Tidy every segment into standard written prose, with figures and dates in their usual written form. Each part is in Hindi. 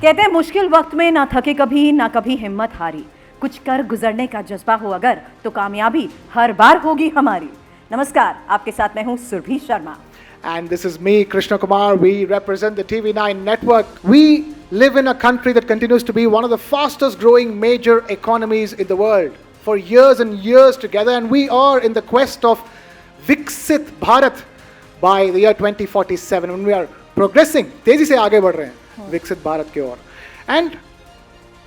कहते हैं मुश्किल वक्त में ना थके कभी ना कभी हिम्मत हारी, कुछ कर गुजरने का जज्बा हो अगर तो कामयाबी हर बार होगी हमारी। नमस्कार, आपके साथ मैं हूं Surabhi Sharma. And this is me, Krishna Kumar. We represent the TV9 network. We live in a country that continues to be one of the fastest growing major economies in the world for years and years together. And we are in the quest of Viksit Bharat by the year 2047. When we are progressing, तेजी से आगे बढ़ रहे हैं विकसित भारत की ओर. And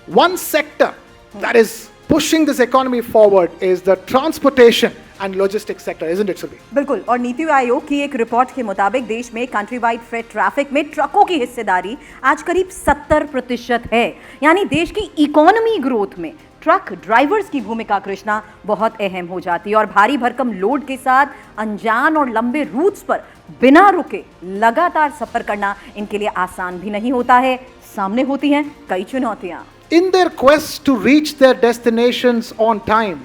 one sector that is pushing this economy forward is the transportation and logistics sector, isn't it, Surbhi? बिल्कुल, और नीति आयोग की एक रिपोर्ट के मुताबिक देश में कंट्री वाइड फ्रेट ट्रैफिक में ट्रकों की हिस्सेदारी आज करीब 70% है। यानी देश की इकोनॉमी ग्रोथ में ट्रक ड्राइवर्स की भूमिका कृष्णा बहुत अहम हो जाती है और भारी भरकम लोड के साथ अनजान और लंबे रूट्स पर बिना रुके लगातार सफर करना इनके लिए आसान भी नहीं होता है। सामने होती हैं कई चुनौतियां। In their quest to reach their destinations on time,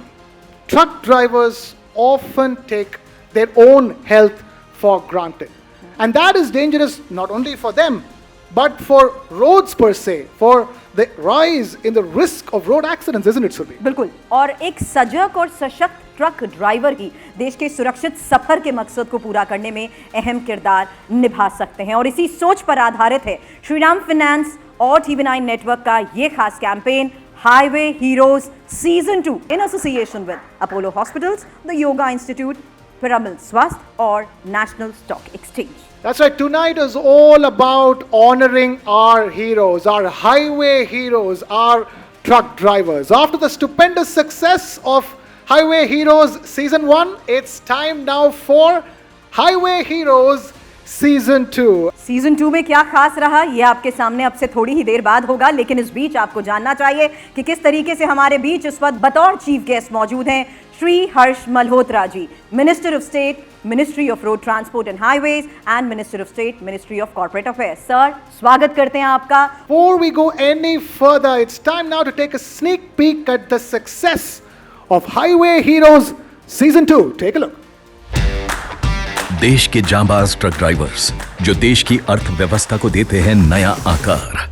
truck drivers often take their own health for granted. And that is dangerous not only for them, but for roads per se, for the rise in the risk of road accidents, isn't it, Surbhi? बिल्कुल, और एक सजग और सशक्त ट्रक ड्राइवर ही देश के सुरक्षित सफर के मकसद को पूरा करने में अहम किरदार निभा सकते हैं। और इसी सोच पर आधारित है श्रीराम फाइनेंस और TV9 नेटवर्क का ये खास campaign Highway Heroes Season 2 in association with Apollo Hospitals, the Yoga Institute, Piramal Swasth और National Stock Exchange. That's right. Tonight is all about honoring our heroes, our highway heroes, our truck drivers. After the stupendous success of Highway Heroes Season 1, it's time now for Highway Heroes Season 2. Season 2 में क्या खास रहा ये आपके सामने अब से थोड़ी ही देर बाद होगा, लेकिन इस बीच आपको जानना चाहिए कि किस तरीके से हमारे बीच इस वक्त बतौर चीफ गेस्ट मौजूद हैं Shri Harsh Malhotra ji, minister of state, ministry of road transport and highways and minister of state, ministry of corporate affairs. Sir, स्वागत करते हैं आपका। Before we go any further, it's time now to take a sneak peek at the success of Highway Heroes Season 2. Take a look. देश के जांबाज ट्रक ड्राइवर्स जो देश की अर्थव्यवस्था को देते हैं नया आकार,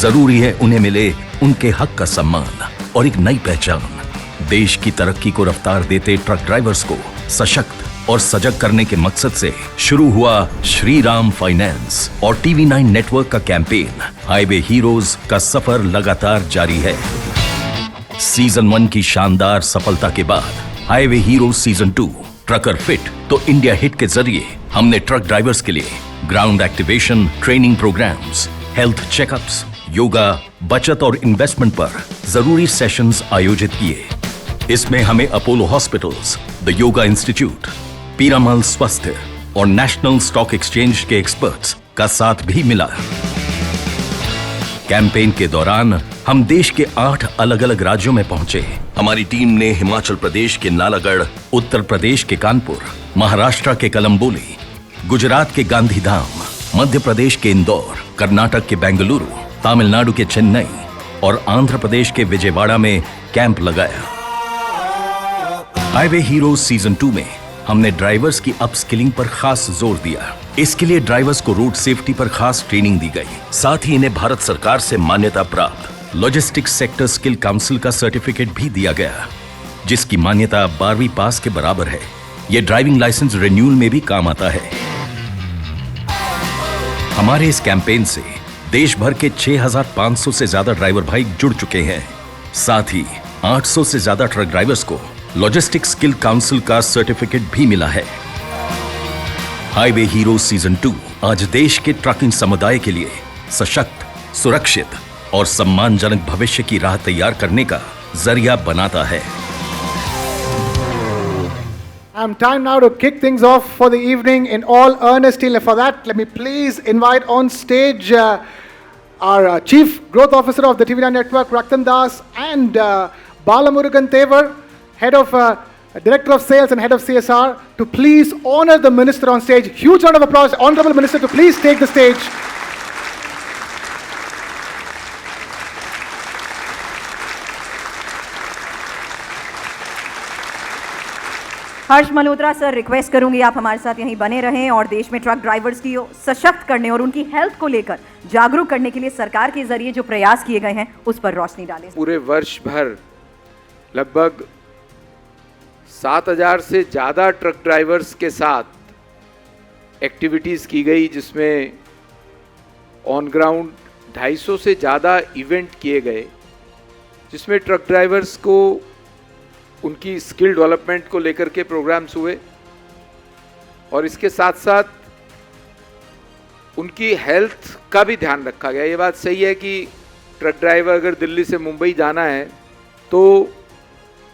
जरूरी है उन्हें मिले उनके हक का सम्मान और एक नई पहचान। देश की तरक्की को रफ्तार देते ट्रक ड्राइवर्स को सशक्त और सजग करने के मकसद से शुरू हुआ श्रीराम फाइनेंस और TV9 नेटवर्क का कैंपेन हाईवे हीरोज का सफर लगातार जारी है। सीजन 1 की शानदार सफलता के बाद highway heroes season 2 trucker fit तो इंडिया हिट के जरिए हमने ट्रक ड्राइवर्स के लिए ground activation, training programmes, health checkups, yoga, बचत और इन्वेस्टमेंट पर जरूरी सेशंस आयोजित किए। इसमें हमें Apollo hospitals, the yoga institute, Piramal स्वास्थ्य और नेशनल स्टॉक एक्सचेंज के एक्सपर्ट्स का साथ भी मिला। कैंपेन के दौरान हम देश के 8 अलग अलग राज्यों में पहुंचे। हमारी टीम ने हिमाचल प्रदेश के नालागढ़, उत्तर प्रदेश के कानपुर, महाराष्ट्र के कलम्बोली, गुजरात के गांधीधाम, मध्य प्रदेश के इंदौर, कर्नाटक के बेंगलुरु, तमिलनाडु के चेन्नई और आंध्र प्रदेश के विजयवाड़ा में कैंप लगाया। हाईवे हीरोज सीजन 2 में हमने ड्राइवर्स की अपस्किलिंग पर खास जोर दिया। इसके लिए ड्राइवर्स को रोड सेफ्टी पर खास ट्रेनिंग दी गई। साथ ही इन्हें भारत सरकार से मान्यता प्राप्त लॉजिस्टिक्स सेक्टर स्किल काउंसिल का सर्टिफिकेट भी दिया गया, जिसकी मान्यता 12वीं पास के बराबर है। यह ड्राइविंग लाइसेंस रिन्यूअल में भी काम आता है। हमारे इस कैंपेन से देश भर के 6,500 से ज्यादा ड्राइवर भाई जुड़ चुके हैं। साथ ही 800 से ज्यादा ट्रक ड्राइवर्स को लॉजिस्टिक्स स्किल काउंसिल का सर्टिफिकेट भी मिला है। हाईवे हीरोज सीजन 2 आज देश के ट्रकिंग समुदाय के लिए सशक्त, सुरक्षित और सम्मानजनक भविष्य की राह तैयार करने का जरिया बनाता है। Time now to kick things off for the evening in all earnesty. For that, let me please invite on stage our Chief Growth Officer of the TV9 Network, Raktan Das, and Balamurugan Tevar, Head of Director of Sales and Head of CSR, to please honor the Minister on stage. Huge round of applause. Honorable Minister, to please take the stage. Harsh Malhotra sir, request करूंगी आप हमारे साथ यहीं बने रहें और देश में ट्रक ड्राइवर्स की सशक्त करने और उनकी हेल्थ को लेकर जागरूक करने के लिए सरकार के जरिए जो प्रयास किए गए हैं उस पर रोशनी डालें। पूरे वर्ष भर लगभग 7,000 से ज़्यादा ट्रक ड्राइवर्स के साथ एक्टिविटीज़ की गई, जिसमें ऑन ग्राउंड 250 से ज़्यादा इवेंट किए गए, जिसमें ट्रक ड्राइवर्स को उनकी स्किल डेवलपमेंट को लेकर के प्रोग्राम्स हुए और इसके साथ साथ उनकी हेल्थ का भी ध्यान रखा गया। ये बात सही है कि ट्रक ड्राइवर अगर दिल्ली से मुंबई जाना है तो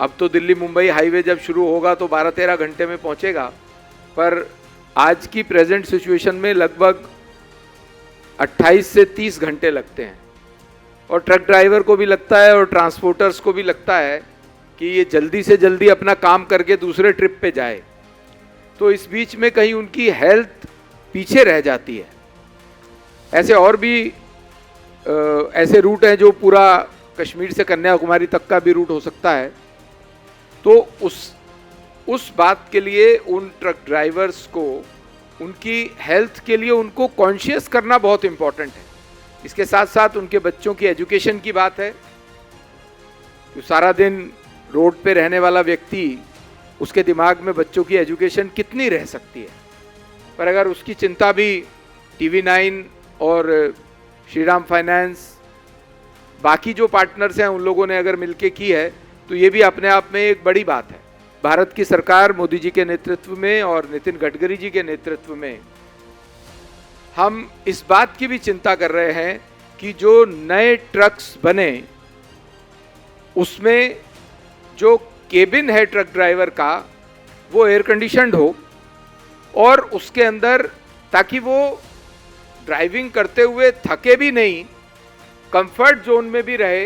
अब तो दिल्ली मुंबई हाईवे जब शुरू होगा तो 12-13 घंटे में पहुंचेगा, पर आज की प्रेजेंट सिचुएशन में लगभग 28 से 30 घंटे लगते हैं और ट्रक ड्राइवर को भी लगता है और ट्रांसपोर्टर्स को भी लगता है कि ये जल्दी से जल्दी अपना काम करके दूसरे ट्रिप पे जाए, तो इस बीच में कहीं उनकी हेल्थ पीछे रह जाती है। ऐसे और भी ऐसे रूट हैं जो पूरा कश्मीर से कन्याकुमारी तक का भी रूट हो सकता है, तो उस बात के लिए उन ट्रक ड्राइवर्स को उनकी हेल्थ के लिए उनको कॉन्शियस करना बहुत इम्पोर्टेंट है। इसके साथ साथ उनके बच्चों की एजुकेशन की बात है। तो सारा दिन रोड पे रहने वाला व्यक्ति, उसके दिमाग में बच्चों की एजुकेशन कितनी रह सकती है, पर अगर उसकी चिंता भी TV9 और श्रीराम फाइनेंस, बाकी जो पार्टनर्स हैं उन लोगों ने अगर मिलके की है तो ये भी अपने आप में एक बड़ी बात है। भारत की सरकार मोदी जी के नेतृत्व में और नितिन गडकरी जी के नेतृत्व में हम इस बात की भी चिंता कर रहे हैं कि जो नए ट्रक्स बने उसमें जो केबिन है ट्रक ड्राइवर का वो एयर कंडीशनड हो और उसके अंदर, ताकि वो ड्राइविंग करते हुए थके भी नहीं, कंफर्ट जोन में भी रहे,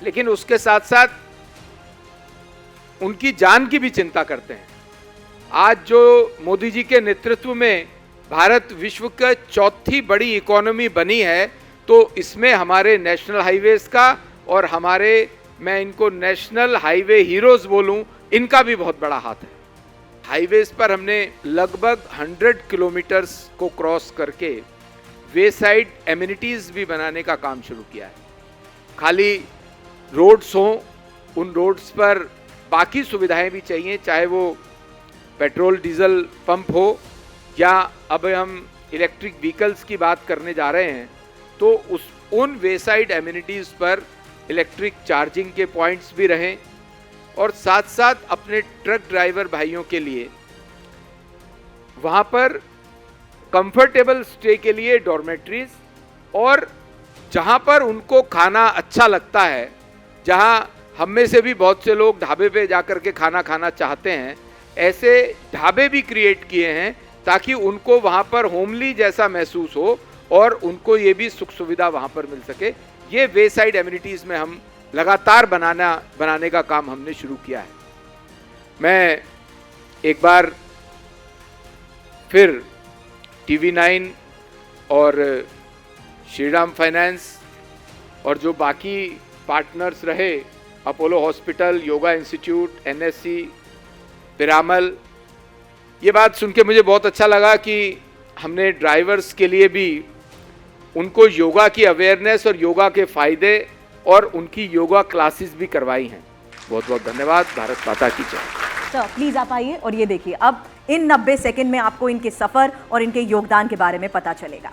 लेकिन उसके साथ साथ उनकी जान की भी चिंता करते हैं। आज जो मोदी जी के नेतृत्व में भारत विश्व का चौथी बड़ी इकोनॉमी बनी है, तो इसमें हमारे नेशनल हाईवेज का और हमारे, मैं इनको नेशनल हाईवे हीरोज बोलूं, इनका भी बहुत बड़ा हाथ है। हाईवेज पर हमने लगभग 100 किलोमीटर्स को क्रॉस करके वे साइड एमिनिटीज भी बनाने का काम शुरू किया है। खाली रोड्स हों, उन रोड्स पर बाकी सुविधाएं भी चाहिए, चाहे वो पेट्रोल डीजल पंप हो या अब हम इलेक्ट्रिक व्हीकल्स की बात करने जा रहे हैं, तो उन वे साइड एमिनिटीज पर इलेक्ट्रिक चार्जिंग के पॉइंट्स भी रहें और साथ साथ अपने ट्रक ड्राइवर भाइयों के लिए वहाँ पर कंफर्टेबल स्टे के लिए डॉर्मेट्रीज, और जहाँ पर उनको खाना अच्छा लगता है, जहाँ हम में से भी बहुत से लोग ढाबे पे जाकर के खाना खाना चाहते हैं, ऐसे ढाबे भी क्रिएट किए हैं ताकि उनको वहाँ पर होमली जैसा महसूस हो और उनको ये भी सुख सुविधा वहाँ पर मिल सके। ये वे साइड एमिनिटीज़ में हम लगातार बनाने का काम हमने शुरू किया है। मैं एक बार फिर TV9 और श्रीराम फाइनेंस और जो बाकी पार्टनर्स रहे, Apollo hospital, yoga institute, NSC, Piramal, ये बात सुन के मुझे बहुत अच्छा लगा कि हमने ड्राइवर्स के लिए भी उनको योगा की अवेयरनेस और योगा के फायदे और उनकी योगा क्लासेस भी करवाई हैं। बहुत बहुत धन्यवाद। भारत माता की जय। सर प्लीज आप आइए और ये देखिए, अब इन 90 सेकंड में आपको इनके सफर और इनके योगदान के बारे में पता चलेगा।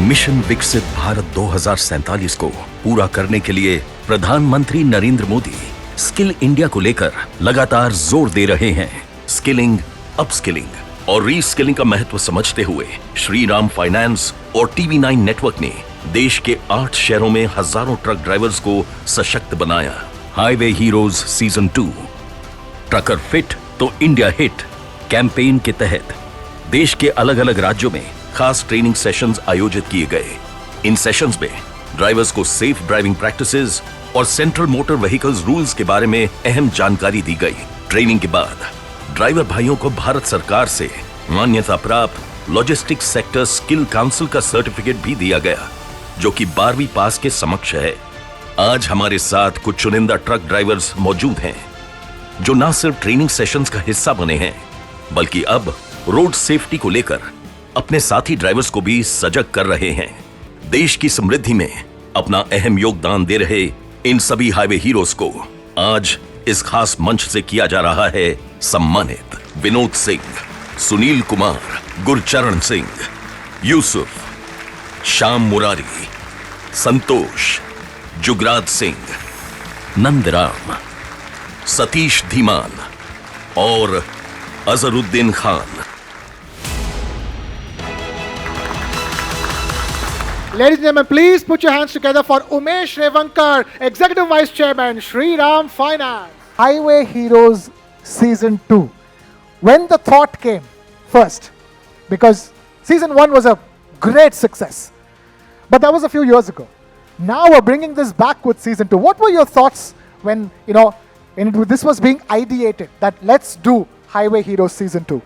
मिशन विकसित भारत 2047 को पूरा करने के लिए प्रधानमंत्री नरेंद्र मोदी स्किल इंडिया को लेकर लगातार जोर दे रहे हैं। स्किलिंग, अपस्किलिंग और रीस्किलिंग का महत्व समझते हुए श्रीराम फाइनेंस और TV9 नेटवर्क ने देश के 8 शहरों में हजारों ट्रक ड्राइवर्स को सशक्त बनाया। Highway heroes season 2 trucker fit तो इंडिया हिट कैंपेन के तहत देश के अलग अलग राज्यों में खास ट्रेनिंग सेशंस आयोजित किए गए। इन सेशंस में ड्राइवर्स को सेफ ड्राइविंग प्रैक्टिसेस और सेंट्रल मोटर व्हीकल्स रूल्स के बारे में अहम जानकारी दी गई। ट्रेनिंग के बाद ड्राइवर भाइयों को भारत सरकार से मान्यता प्राप्त लॉजिस्टिक्स सेक्टर स्किल काउंसिल का सर्टिफिकेट भी दिया गया, जो कि 12वीं पास के समक्ष है। आज हमारे साथ कुछ चुनिंदा ट्रक ड्राइवर्स मौजूद हैं जो ना सिर्फ ट्रेनिंग सेशंस का हिस्सा बने हैं बल्कि अब रोड सेफ्टी को लेकर अपने साथी ड्राइवर्स को भी सजग कर रहे हैं। देश की समृद्धि में अपना अहम योगदान दे रहे इन सभी हाईवे हीरोज को आज इस खास मंच से किया जा रहा है सम्मानित। विनोद सिंह, सुनील कुमार, गुरचरण सिंह, यूसुफ, श्याम मुरारी, संतोष, जुगराज सिंह, नंदराम, सतीश धीमान और Azharuddin Khan. Ladies and gentlemen, please put your hands together for Umesh Revankar, Executive Vice Chairman, Shriram Finance. Highway Heroes Season 2. When the thought came first, because Season 1 was a great success, but that was a few years ago. Now we're bringing this back with Season 2. What were your thoughts when, this was being ideated, that let's do Highway Heroes Season 2?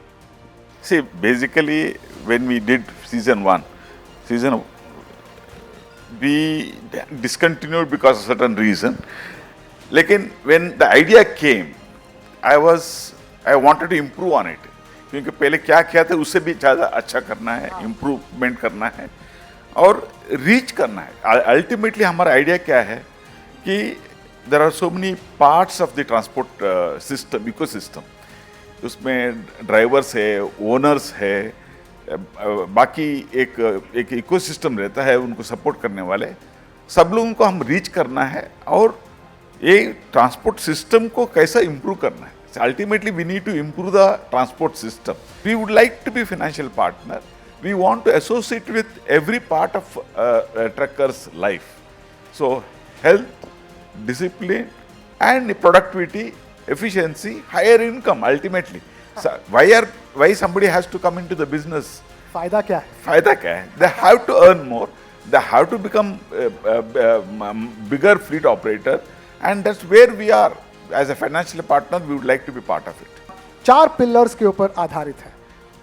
See, basically, when we did Season 1, we discontinued because of certain reason. Lekin when the idea came, I wanted to improve on it. क्योंकि पहले क्या किया था उससे भी ज़्यादा अच्छा करना है, इम्प्रूवमेंट करना है और रीच करना है. अल्टीमेटली हमारा आइडिया क्या है कि there are so many parts of the transport system, ecosystem. उसमें ड्राइवर्स है, ओनर्स है, बाकी एक इकोसिस्टम रहता है उनको सपोर्ट करने वाले. सब लोगों को हम रीच करना है और ये ट्रांसपोर्ट सिस्टम को कैसा इम्प्रूव करना है. Ultimately we need to improve the transport system. We would like to be financial partner. We want to associate with every part of truckers life. So health, discipline and productivity, efficiency, higher income ultimately. So why somebody has to come into the business? फायदा क्या है? फायदा क्या है? They have to earn more. They have to become bigger fleet operator, and that's where we are. As a financial partner, we would like to be part of it. 4 pillars के ऊपर आधारित है.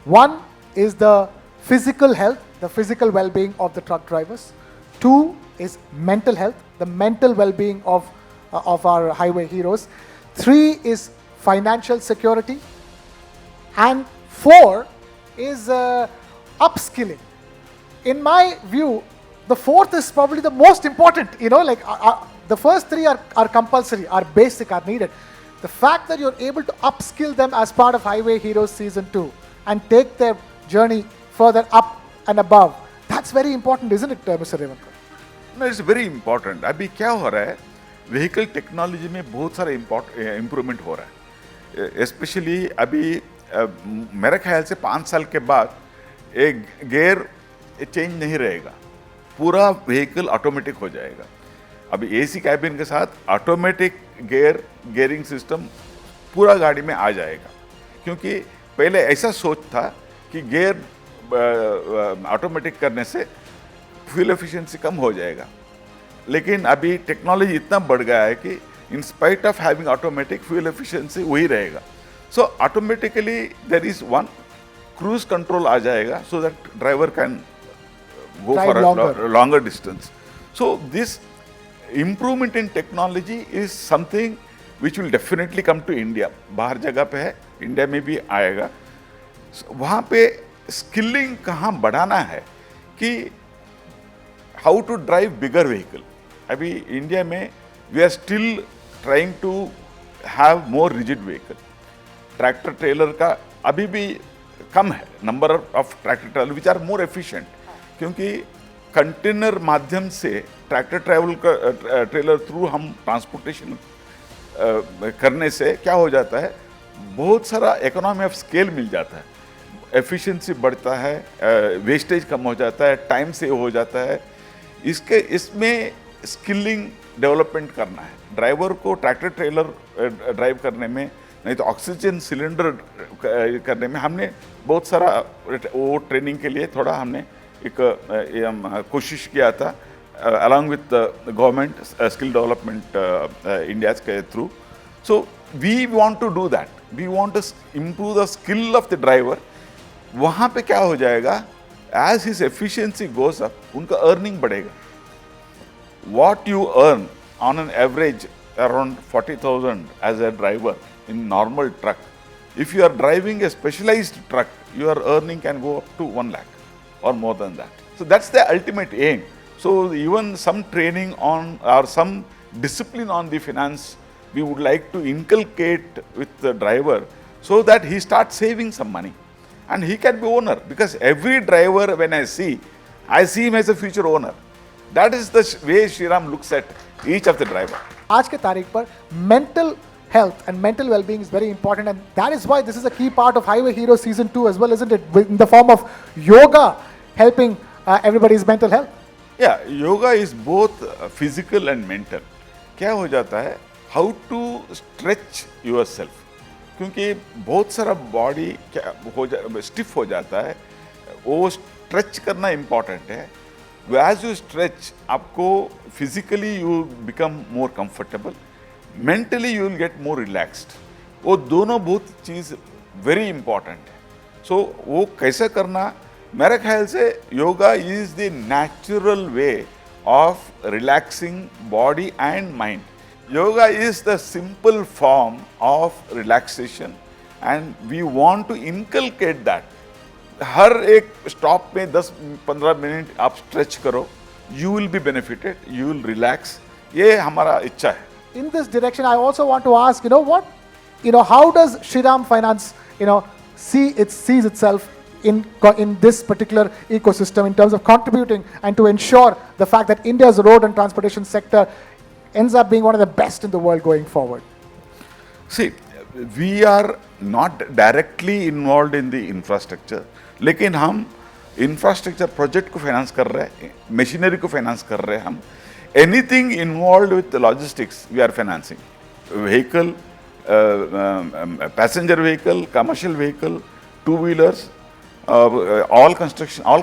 One is the physical health, the physical well-being of the truck drivers. 2 is mental health, the mental well-being of our highway heroes. 3 is financial security, and 4 is upskilling. In my view, the 4th is probably the most important. The first 3 are compulsory, are basic, are needed. The fact that you're able to upskill them as part of Highway Heroes Season 2 and take their journey further up and above, that's very important, isn't it, Mr. Revankar? No, it's very important. अभी क्या हो रहा है, व्हीकल टेक्नोलॉजी में बहुत सारा इम्प्रूवमेंट हो रहा है. स्पेशली अभी मेरे ख्याल से 5 साल के बाद एक गियर चेंज नहीं रहेगा, पूरा व्हीकल ऑटोमेटिक हो जाएगा. अभी एसी कैबिन के साथ ऑटोमेटिक गियरिंग सिस्टम पूरा गाड़ी में आ जाएगा. क्योंकि पहले ऐसा सोच था कि गियर ऑटोमेटिक करने से फ्यूल एफिशिएंसी कम हो जाएगा, लेकिन अभी टेक्नोलॉजी इतना बढ़ गया है कि in spite of having automatic, fuel efficiency वही रहेगा. So automatically there is one cruise control आ जाएगा, so that driver can go for a longer distance. So this improvement in technology is something which will definitely come to India. बाहर जगह पे है, इंडिया में भी आएगा. वहाँ पे स्किलिंग कहाँ बढ़ाना है कि how to drive bigger vehicle. अभी इंडिया में we are still trying to have more rigid vehicle. Tractor trailer का अभी भी कम है, number of tractor trailer which are more efficient. क्योंकि कंटेनर माध्यम से ट्रैक्टर ट्रेलर थ्रू हम ट्रांसपोर्टेशन करने से क्या हो जाता है, बहुत सारा इकोनॉमी ऑफ स्केल मिल जाता है, एफिशिएंसी बढ़ता है, वेस्टेज कम हो जाता है, टाइम सेव हो जाता है. इसमें स्किलिंग डेवलपमेंट करना है. ड्राइवर को ट्रैक्टर ट्रेलर ड्राइव करने में, नहीं तो ऑक्सीजन सिलेंडर करने में हमने बहुत सारा वो ट्रेनिंग के लिए थोड़ा हमने एक कोशिश किया था along with government skill development India के through. So we want to do that. We want to improve the skill of the driver. वहाँ पे क्या हो जाएगा, as his efficiency goes up, उनका अर्निंग बढ़ेगा. What you earn on an average around 40,000 as a driver in normal truck. If you are driving a specialized truck, your earning can go up to 1 lakh or more than that. So that's the ultimate aim. So even some training on or some discipline on the finance, we would like to inculcate with the driver so that he starts saving some money and he can be owner, because every driver when I see him as a future owner. That is the way Shriram looks at each of the driver. आज के तारीख पर mental health and mental well-being is very important, and that is why this is a key part of Highway Hero Season 2 as well, isn't it? In the form of yoga helping everybody's mental health. Yeah, yoga is both physical and mental. क्या हो जाता है, how to stretch yourself, क्योंकि बहुत सारा बॉडी क्या हो स्टिफ हो जाता है, वो स्ट्रेच करना इम्पॉर्टेंट है. As you stretch, आपको physically you become more comfortable, mentally you will get more relaxed. वो दोनों बहुत चीज़ very important है. So वो कैसे करना, मेरे ख्याल से yoga is the natural way of relaxing body and mind. Yoga is the simple form of relaxation and we want to inculcate that. हर एक स्टॉप में 10-15 मिनट आप स्ट्रेच करो, you will be benefited, you will relax. ये हमारा इच्छा है. In this direction, I also want to ask, how does Shriram Finance, sees itself in this particular ecosystem in terms of contributing and to ensure the fact that India's road and transportation sector ends up being one of the best in the world going forward? See, we are not directly involved in the infrastructure, लेकिन हम इंफ्रास्ट्रक्चर प्रोजेक्ट को फाइनेंस कर रहे हैं, मशीनरी को फाइनेंस कर रहे हैं. हम anything involve with logistics we are financing. Vehicle, passenger vehicle, commercial vehicle, two wheelers, all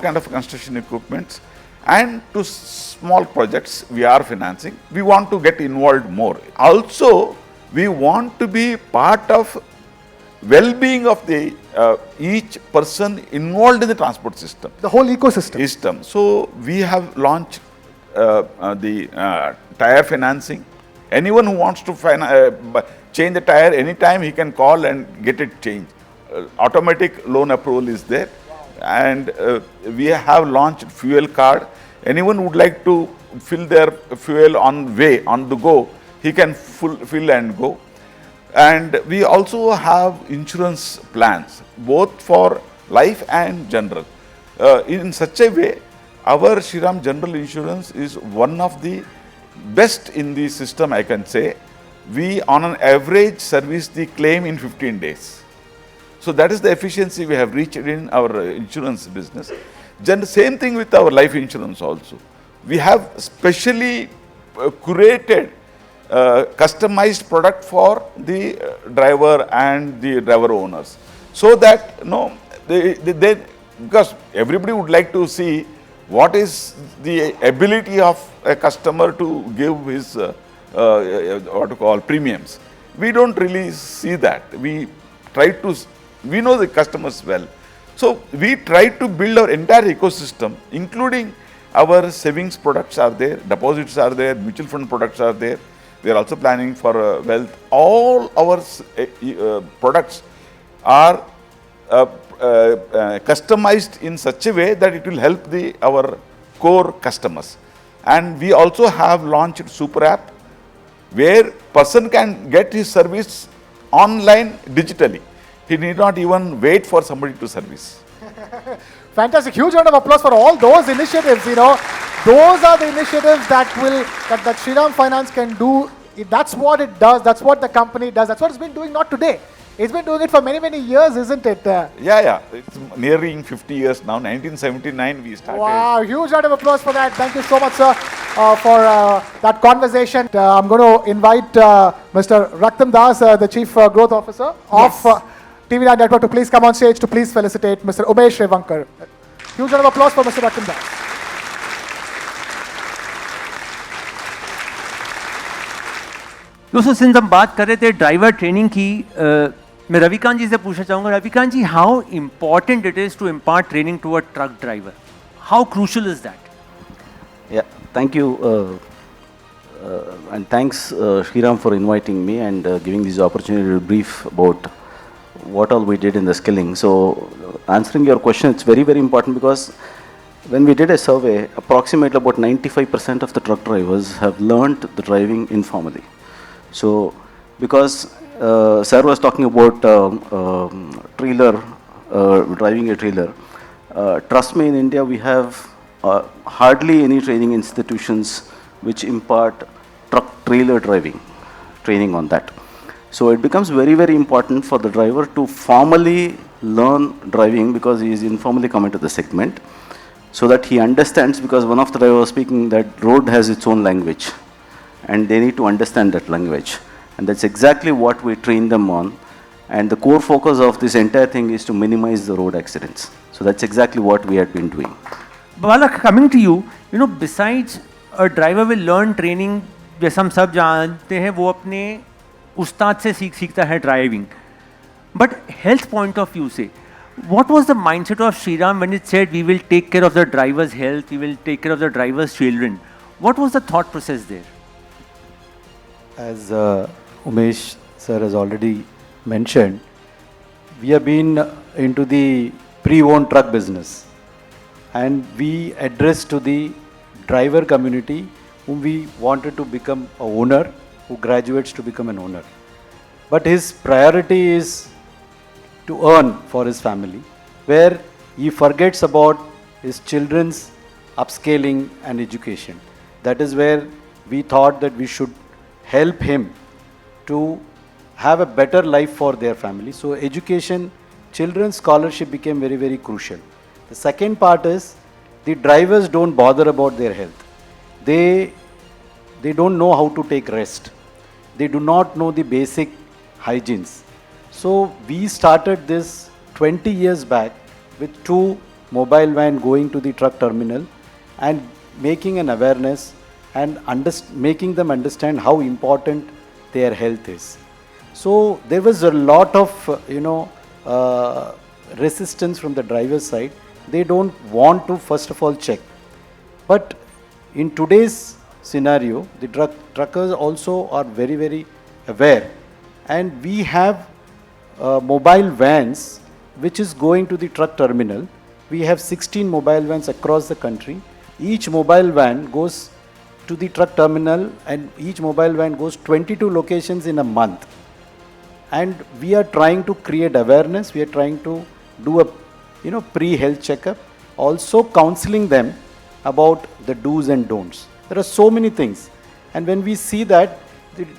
kind of construction equipments, and to small projects we are financing. We want to get involved more. Also, we want to be part of well-being of the each person involved in the transport system. The whole ecosystem. So we have launched the tire financing. Anyone who wants to change the tire anytime, he can call and get it changed. Automatic loan approval is there. And we have launched fuel card. Anyone who would like to fill their fuel on the go, he can fill and go. And we also have insurance plans, both for life and general. In such a way, our Shriram General Insurance is one of the best in the system, I can say. We, on an average, service the claim in 15 days. So that is the efficiency we have reached in our insurance business. Same thing with our life insurance also. We have specially curated customized product for the driver and the driver owners, so that they because everybody would like to see what is the ability of a customer to give his what to call premiums. We don't really see that. We know the customers well, so we try to build our entire ecosystem, including our savings products are there, deposits are there, mutual fund products are there. We are also planning for wealth. All our products are customized in such a way that it will help our core customers. And we also have launched Super App, where person can get his service online digitally. He need not even wait for somebody to service. Fantastic. Huge round of applause for all those initiatives. Those are the initiatives that Shriram Finance can do. That's what it does. That's what the company does. That's what it's been doing, not today. It's been doing it for many, many years, isn't it? Yeah. It's nearing 50 years now. 1979 we started. Wow. Huge round of applause for that. Thank you so much, sir, for that conversation. I'm going to invite Mr. Raktam Das, the Chief Growth Officer of TV9 Network, to please come on stage to please felicitate Mr. Umesh Revankar. Huge round of applause for Mr. Raktam Das. दोस्तों, सिंस हम बात कर रहे थे ड्राइवर ट्रेनिंग की, मैं रविकांत जी से पूछना चाहूँगा. Ravikant ji, how important it is to impart training to a truck driver? How crucial is that? Yeah, thank you, and thanks Shriram for inviting me and giving this opportunity to brief about what all we did in the skilling. So answering your question, it's very, very important because when we did a survey, approximately about 95% of the truck drivers have learned the driving informally. So because Sir was talking about trailer, driving a trailer, trust me, in India we have hardly any training institutions which impart truck trailer driving training on that. So it becomes very, very important for the driver to formally learn driving because he is informally coming to the segment, so that he understands, because one of the drivers was speaking that road has its own language and they need to understand that language. And that's exactly what we train them on. And the core focus of this entire thing is to minimize the road accidents. So that's exactly what we had been doing. Bala, coming to you, besides a driver will learn training, जैसा हम सब जानते हैं वो अपने उस्ताद से सीखता है driving, but health point of view से what was the mindset of Shriram when it said we will take care of the driver's health, we will take care of the driver's children? What was the thought process there? As Umesh sir has already mentioned, we have been into the pre-owned truck business, and we addressed to the driver community whom we wanted to become a owner, who graduates to become an owner. But his priority is to earn for his family, where he forgets about his children's upscaling and education. That is where we thought that we should help him to have a better life for their family. So education, children's scholarship became very, very crucial. The second part is the drivers don't bother about their health. They don't know how to take rest. They do not know the basic hygienes. So we started this 20 years back with 2 mobile vans going to the truck terminal and making an awareness and making them understand how important their health is. So there was a lot of resistance from the driver's side. They don't want to first of all check. But in today's scenario, the truckers also are very, very aware, and we have mobile vans which is going to the truck terminal. We have 16 mobile vans across the country. Each mobile van goes to the truck terminal, and each mobile van goes 22 locations in a month. And we are trying to create awareness. We are trying to do a pre-health checkup, also counseling them about the do's and don'ts. There are so many things, and when we see that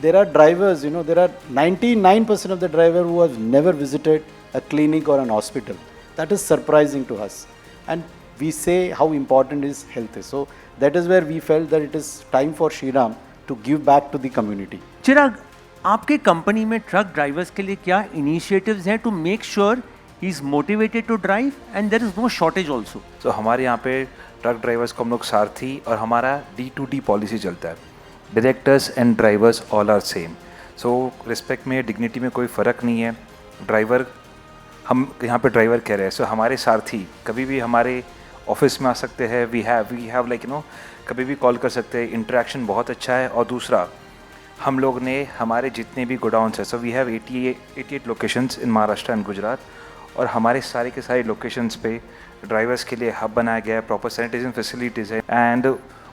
there are drivers, there are 99% of the driver who have never visited a clinic or an hospital. That is surprising to us. And we say how important is health is. So that is where we felt that it is time for Shriram to give back to the community. चिराग, आपके कंपनी में ट्रक ड्राइवर्स के लिए क्या इनिशिएटिव्स हैं to make sure he is motivated to drive and there is no shortage also? तो हमारे यहाँ पे ट्रक ड्राइवर्स को हम लोग सारथी और हमारा D2D पॉलिसी चलता है. Directors and drivers all are same. So respect में, डिग्निटी में कोई फ़र्क नहीं है. ड्राइवर, हम यहाँ पे ड्राइवर कह रहे हैं, सो हमारे सारथी कभी भी हमारे ऑफिस में आ सकते हैं. वी हैव लाइक कभी भी कॉल कर सकते हैं. इंटरेक्शन बहुत अच्छा है. और दूसरा, हम लोग ने हमारे जितने भी गोडाउन्स हैं, so we have 88 locations in Maharashtra and Gujarat, और हमारे सारे के सारे लोकेशंस पे ड्राइवर्स के लिए हब बनाया गया है, प्रॉपर सैनिटाइजेशन फैसिलिटीज़ है. एंड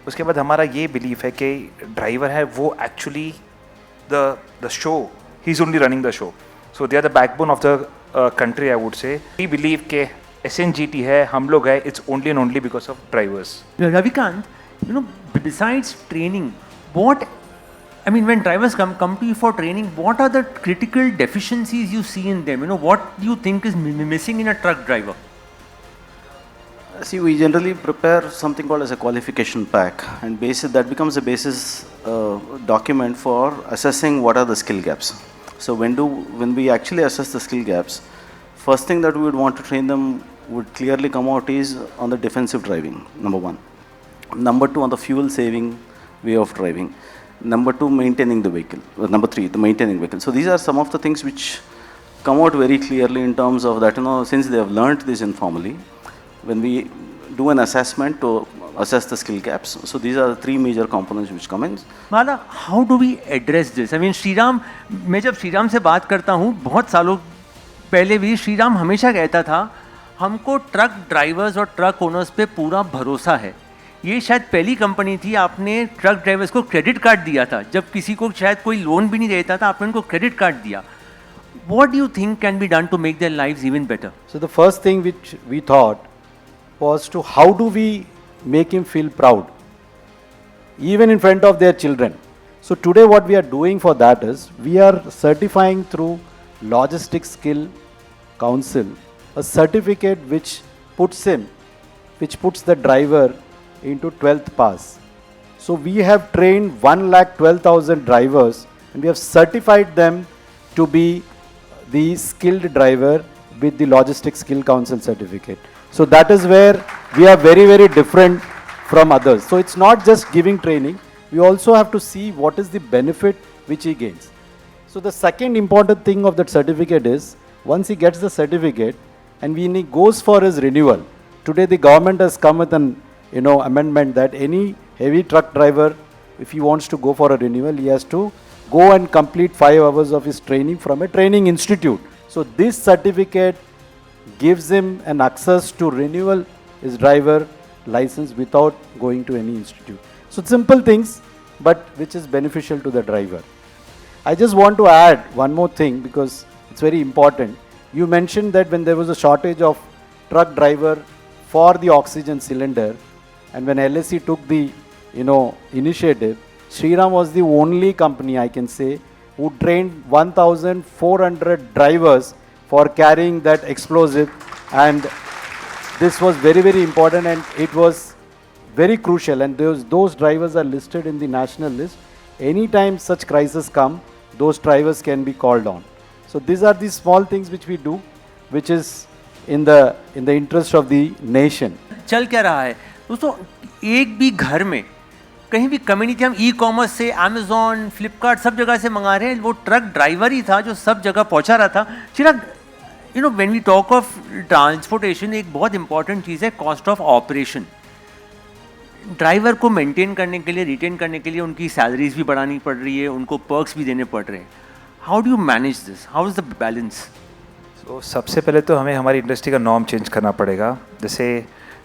उसके बाद हमारा ये बिलीफ है कि ड्राइवर है वो actually the show, he is only running the show. So they are the backbone of the country, I would say. We believe के SNGT है, हम लोग है, it's only and only because of drivers. Ravikant, besides training, when drivers come to you for training, what are the critical deficiencies you see in them? What do you think is missing in a truck driver? See, we generally prepare something called as a qualification pack, and that becomes a basis document for assessing what are the skill gaps. So when we actually assess the skill gaps, first thing that we would want to train them would clearly come out is on the defensive driving, number 1. Number 2, on the fuel saving way of driving. Number 2, maintaining the vehicle. Number 3, the maintaining vehicle. So these are some of the things which come out very clearly in terms of that, since they have learnt this informally, when we do an assessment to assess the skill gaps. So these are the three major components which come in. Mala, how do we address this? I mean, Shriram, मैं जब श्रीराम से बात करता हूँ, बहुत सालों पहले भी श्रीराम हमेशा कहता था, हमको ट्रक ड्राइवर्स और ट्रक ओनर्स पे पूरा भरोसा है। ये शायद पहली कंपनी थी, आपने ट्रक ड्राइवर्स को क्रेडिट कार्ड दिया था, जब किसी को शायद कोई लोन भी नहीं देता था, आपने उनको क्रेडिट कार्ड दिया। What do you think can be done to make their lives even better? So the first thing which we thought was to how do we make him feel proud, even in front of their children. So today what we are doing for that is, we are certifying through Logistics Skill Council a certificate which puts the driver into 12th pass. So we have trained 1,12,000 drivers and we have certified them to be the skilled driver with the Logistics Skill Council certificate. So that is where we are very, very different from others. So it's not just giving training, we also have to see what is the benefit which he gains. So the second important thing of that certificate is, once he gets the certificate and when he goes for his renewal, today the government has come with an amendment that any heavy truck driver, if he wants to go for a renewal, he has to go and complete 5 hours of his training from a training institute. So this certificate gives him an access to renewal his driver license without going to any institute. So simple things, but which is beneficial to the driver. I just want to add one more thing because it's very important. You mentioned that when there was a shortage of truck driver for the oxygen cylinder, and when LSE took the initiative, Shriram was the only company, I can say, who trained 1,400 drivers for carrying that explosive, and this was very, very important and it was very crucial, and those drivers are listed in the national list. Anytime such crises come, those drivers can be called on. So these are the small things which we do, which is in the interest of the nation. चल क्या रहा है दोस्तों, एक भी घर में कहीं भी कम्युनिटी, हम ई कॉमर्स से अमेजोन, फ्लिपकार्ट सब जगह से मंगा रहे हैं, वो ट्रक ड्राइवर ही था जो सब जगह पहुंचा रहा था। Chirag, when we talk of transportation, एक बहुत इंपॉर्टेंट चीज़ है कॉस्ट ऑफ ऑपरेशन। ड्राइवर को मेंटेन करने के लिए, रिटेन करने के लिए उनकी सैलरीज भी बढ़ानी पड़ रही है, उनको पर्क्स भी देने पड़ रहे हैं। How do you manage this? How is the balance? तो सबसे पहले तो हमें हमारी इंडस्ट्री का नॉर्म चेंज करना पड़ेगा। जैसे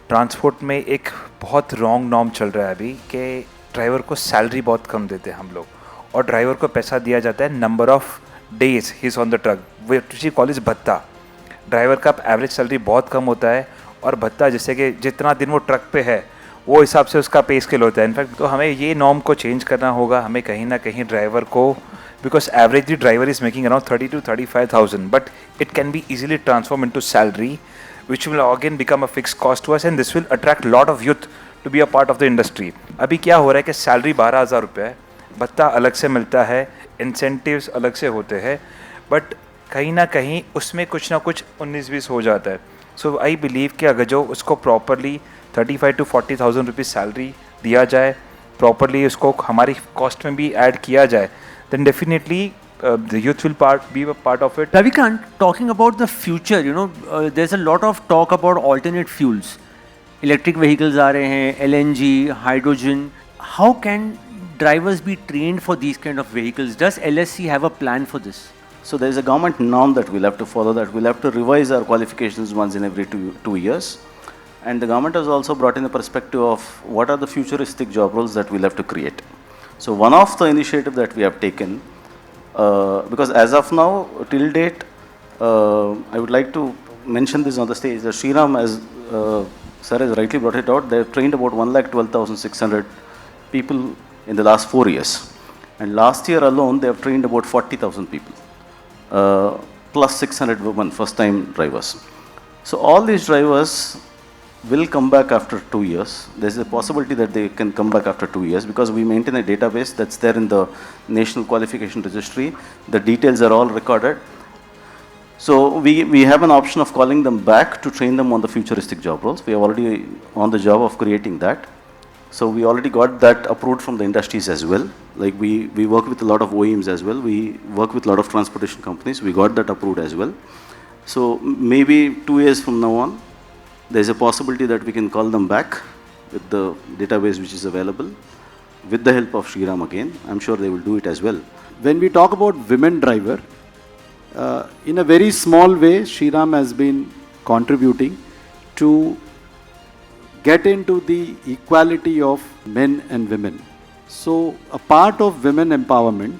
ट्रांसपोर्ट में एक बहुत रॉन्ग नॉर्म चल रहा है अभी कि ड्राइवर को सैलरी बहुत कम देते हैं हम लोग, और ड्राइवर को पैसा दिया जाता है number of days he is on the truck, we call is भत्ता। ड्राइवर का एवरेज सैलरी बहुत कम होता है और भत्ता जैसे कि जितना दिन वो ट्रक पे है वो हिसाब से उसका पे स्केल होता है। इनफैक्ट तो हमें ये नॉर्म को चेंज करना होगा। हमें कहीं ना कहीं ड्राइवर को, because averagely driver is making around 30,000 to 35,000, but it can be easily transformed into salary, which will again become a fixed cost to us, and this will attract lot of youth to be a part of the industry. अभी क्या हो रहा है कि सैलरी 12,000 रुपये है, भत्ता अलग से मिलता है, इंसेंटिव्स अलग से होते हैं, बट कहीं ना कहीं उसमें कुछ ना कुछ 19-20 हो जाता है। सो आई बिलीव कि अगर जो उसको प्रॉपरली 35,000 to 40,000 रुपीज़ सैलरी दिया जाए, प्रॉपरली उसको हमारी कॉस्ट में भी ऐड किया जाए, then definitely the youth will be a part of it. Ravikant, talking about the future, there's a lot of talk about alternate fuels. Electric vehicles are हैं, LNG, hydrogen. How can drivers be trained for these kind of vehicles? Does LSC have a plan for this? So there is a government norm that we'll have to follow, that we'll have to revise our qualifications once in every two years. And the government has also brought in the perspective of what are the futuristic job roles that we'll have to create. So one of the initiative that we have taken, because as of now, till date, I would like to mention this on the stage, that Shriram, as sir has rightly brought it out, they have trained about 1,12,600 people in the last 4 years. And last year alone, they have trained about 40,000 people, plus 600 women, first-time drivers. So all these drivers will come back after 2 years. There's a possibility that they can come back after 2 years because we maintain a database that's there in the National Qualification Registry. The details are all recorded. So we have an option of calling them back to train them on the futuristic job roles. We are already on the job of creating that. So we already got that approved from the industries as well. Like we work with a lot of OEMs as well. We work with a lot of transportation companies. We got that approved as well. So maybe 2 years from now on, there's a possibility that we can call them back with the database which is available, with the help of Shriram again. I'm sure they will do it as well. When we talk about women driver, in a very small way, Shriram has been contributing to get into the equality of men and women. So a part of women empowerment,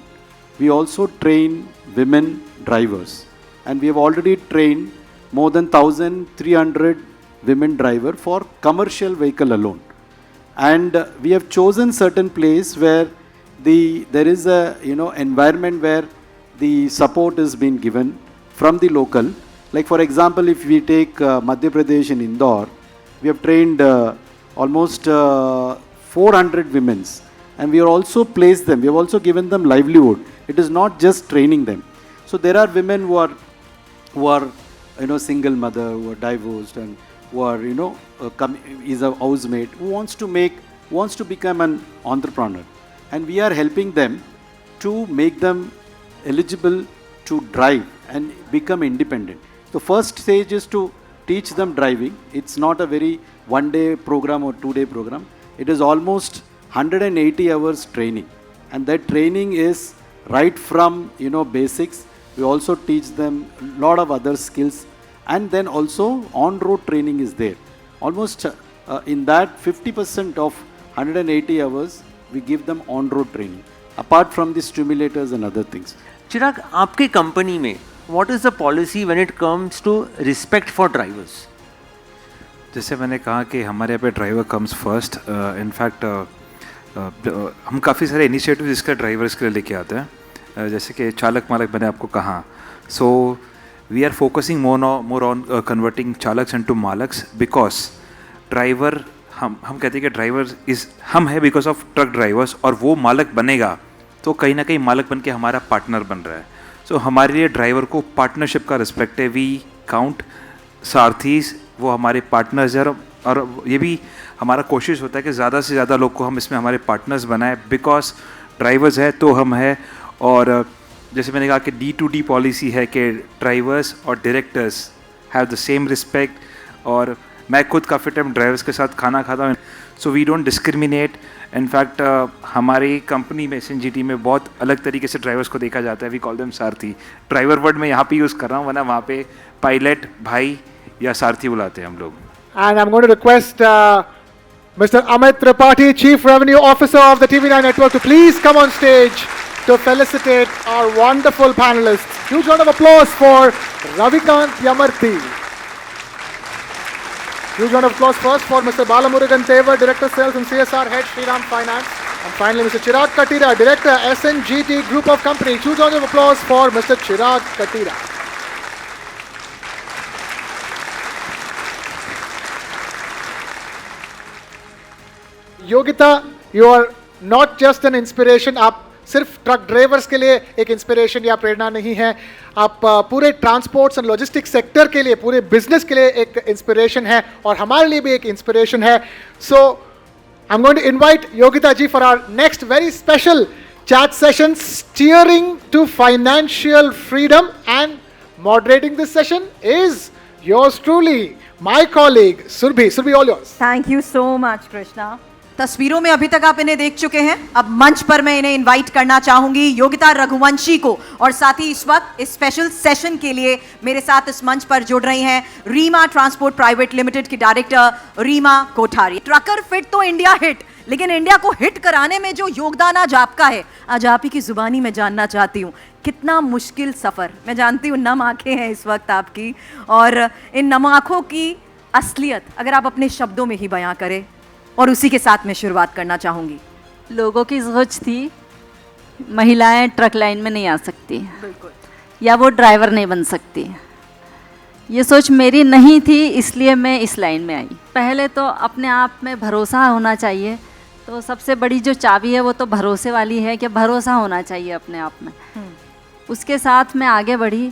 we also train women drivers, and we have already trained more than 1,300 women driver for commercial vehicle alone. And we have chosen certain place where there is a environment where the support is being given from the local. Like for example, if we take Madhya Pradesh in Indore, we have trained almost 400 women, and we have also placed them, we have also given them livelihood. It is not just training them. So there are women who are single mother, who are divorced, and who are is a housemaid, who wants to become an entrepreneur, and we are helping them to make them eligible to drive and become independent. The first stage is to teach them driving. It's not a very one-day program or two-day program. It is almost 180 hours training, and that training is right from basics. We also teach them a lot of other skills, and then also on-road training is there. Almost in that 50% of 180 hours we give them on-road training, apart from the stimulators and other things. चिराग, आपके कंपनी में what is the policy when it comes to respect for drivers? जैसे मैंने कहा कि हमारे यहाँ पे ड्राइवर कम्स फर्स्ट. इनफैक्ट हम काफ़ी सारे इनिशिएटिव इसके ड्राइवर्स के लिए लेके आते हैं, जैसे कि चालक मालक मैंने आपको कहा. So we are focusing more on converting चालक्स इनटू मालक्स, बिकॉज ड्राइवर हम कहते हैं कि ड्राइवर हम है बिकॉज ऑफ ट्रक ड्राइवर्स, और वो मालक बनेगा तो कहीं ना कहीं मालक बन के हमारा पार्टनर बन रहा है. सो हमारे लिए ड्राइवर को पार्टनरशिप का रिस्पेक्ट है. वी काउंट सारथीज, वो हमारे पार्टनर्स हैं, और ये भी हमारा कोशिश होता है कि ज़्यादा से ज़्यादा लोग को हम इसमें हमारे पार्टनर्स बनाएं, बिकॉज ड्राइवर्स है तो हम है. और जैसे मैंने कहा कि D2D पॉलिसी है कि ड्राइवर्स और directors have the same respect, और मैं खुद काफ़ी टाइम ड्राइवर्स के साथ खाना खाता हूँ. So we don't discriminate. In fact हमारी कंपनी में SNGT में बहुत अलग तरीके से ड्राइवर्स को देखा जाता है. We call them Sarathi. Driver word मैं यहाँ पे यूज़ कर रहा हूँ, वरना वहाँ पे पायलट भाई या सारथी बुलाते हैं हम लोग. And I'm going to request Mr. Amit Tripathi, Chief Revenue Officer of the TV9 Network, to please come on stage to felicitate our wonderful panelists. Huge round of applause for Ravikant Yamarthi. Huge round of applause first for Mr. Balamurugan Tevar, Director Sales and CSR Head, Shriram Finance. And finally, Mr. Chirag Katira, Director, SNGT Group of Companies. Huge round of applause for Mr. Chirag Katira. Yogita, you are not just an inspiration. आप सिर्फ ट्रक ड्राइवर्स के लिए एक इंस्पिरेशन या प्रेरणा नहीं है, आप पूरे ट्रांसपोर्ट्स एंड लॉजिस्टिक्स सेक्टर के लिए, पूरे बिजनेस के लिए एक इंस्पिरेशन है, और हमारे लिए भी एक इंस्पिरेशन है. So I am going to invite Yogita ji for our next very special chat session, steering to financial freedom, and moderating this session is yours truly, my colleague Surbhi. Surbhi, all yours. Thank you so much Krishna. तस्वीरों में अभी तक आप इन्हें देख चुके हैं. अब मंच पर मैं इन्हें इनवाइट करना चाहूंगी, योगिता रघुवंशी को, और साथ ही इस वक्त इस स्पेशल सेशन के लिए मेरे साथ इस मंच पर जुड़ रही हैं रीमा ट्रांसपोर्ट प्राइवेट लिमिटेड की director Reema Kothari. Trucker fit तो इंडिया हिट, लेकिन इंडिया को हिट कराने में जो योगदान आज आपका है, आज आप ही की जुबानी में जानना चाहती हूँ. कितना मुश्किल सफ़र, मैं जानती हूँ नम आंखें हैं इस वक्त आपकी, और इन नम आंखों की असलियत अगर आप अपने शब्दों में ही बयां करें, और उसी के साथ मैं शुरुआत करना चाहूँगी. लोगों की सोच थी महिलाएं ट्रक लाइन में नहीं आ सकती, बिल्कुल, या वो ड्राइवर नहीं बन सकती. ये सोच मेरी नहीं थी, इसलिए मैं इस लाइन में आई. पहले तो अपने आप में भरोसा होना चाहिए. तो सबसे बड़ी जो चाबी है वो तो भरोसे वाली है, कि भरोसा होना चाहिए अपने आप में. उसके साथ मैं आगे बढ़ी.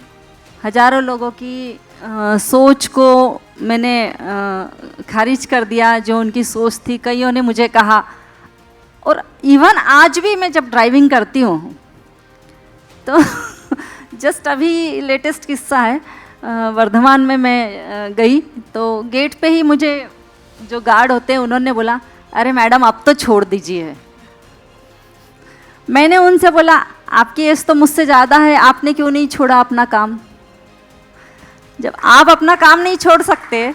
हजारों लोगों की सोच को मैंने खारिज कर दिया, जो उनकी सोच थी. कईयों ने मुझे कहा, और इवन आज भी मैं जब ड्राइविंग करती हूँ तो जस्ट अभी लेटेस्ट किस्सा है, वर्धमान में मैं गई तो गेट पे ही मुझे जो गार्ड होते हैं उन्होंने बोला, अरे मैडम अब तो छोड़ दीजिए। मैंने उनसे बोला, आपकी एज तो मुझसे ज़्यादा है, आपने क्यों नहीं छोड़ा अपना काम? जब आप अपना काम नहीं छोड़ सकते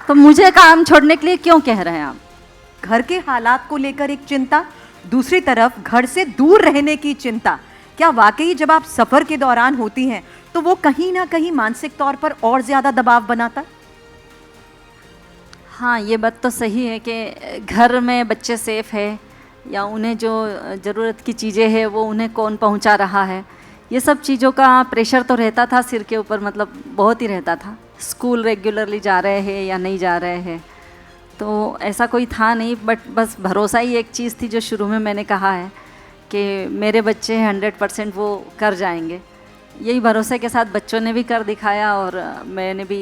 तो मुझे काम छोड़ने के लिए क्यों कह रहे हैं आप? घर के हालात को लेकर एक चिंता, दूसरी तरफ घर से दूर रहने की चिंता। क्या वाकई जब आप सफर के दौरान होती हैं तो वो कहीं ना कहीं मानसिक तौर पर और ज्यादा दबाव बनाता? हाँ, ये बात तो सही है कि घर में बच्चे सेफ है या उन्हें जो ज़रूरत की चीज़ें हैं वो उन्हें कौन पहुंचा रहा है, ये सब चीज़ों का प्रेशर तो रहता था सिर के ऊपर, मतलब बहुत ही रहता था। स्कूल रेगुलरली जा रहे हैं या नहीं जा रहे हैं, तो ऐसा कोई था नहीं, बट बस भरोसा ही एक चीज़ थी जो शुरू में मैंने कहा है कि मेरे बच्चे 100% वो कर जाएंगे। यही भरोसे के साथ बच्चों ने भी कर दिखाया और मैंने भी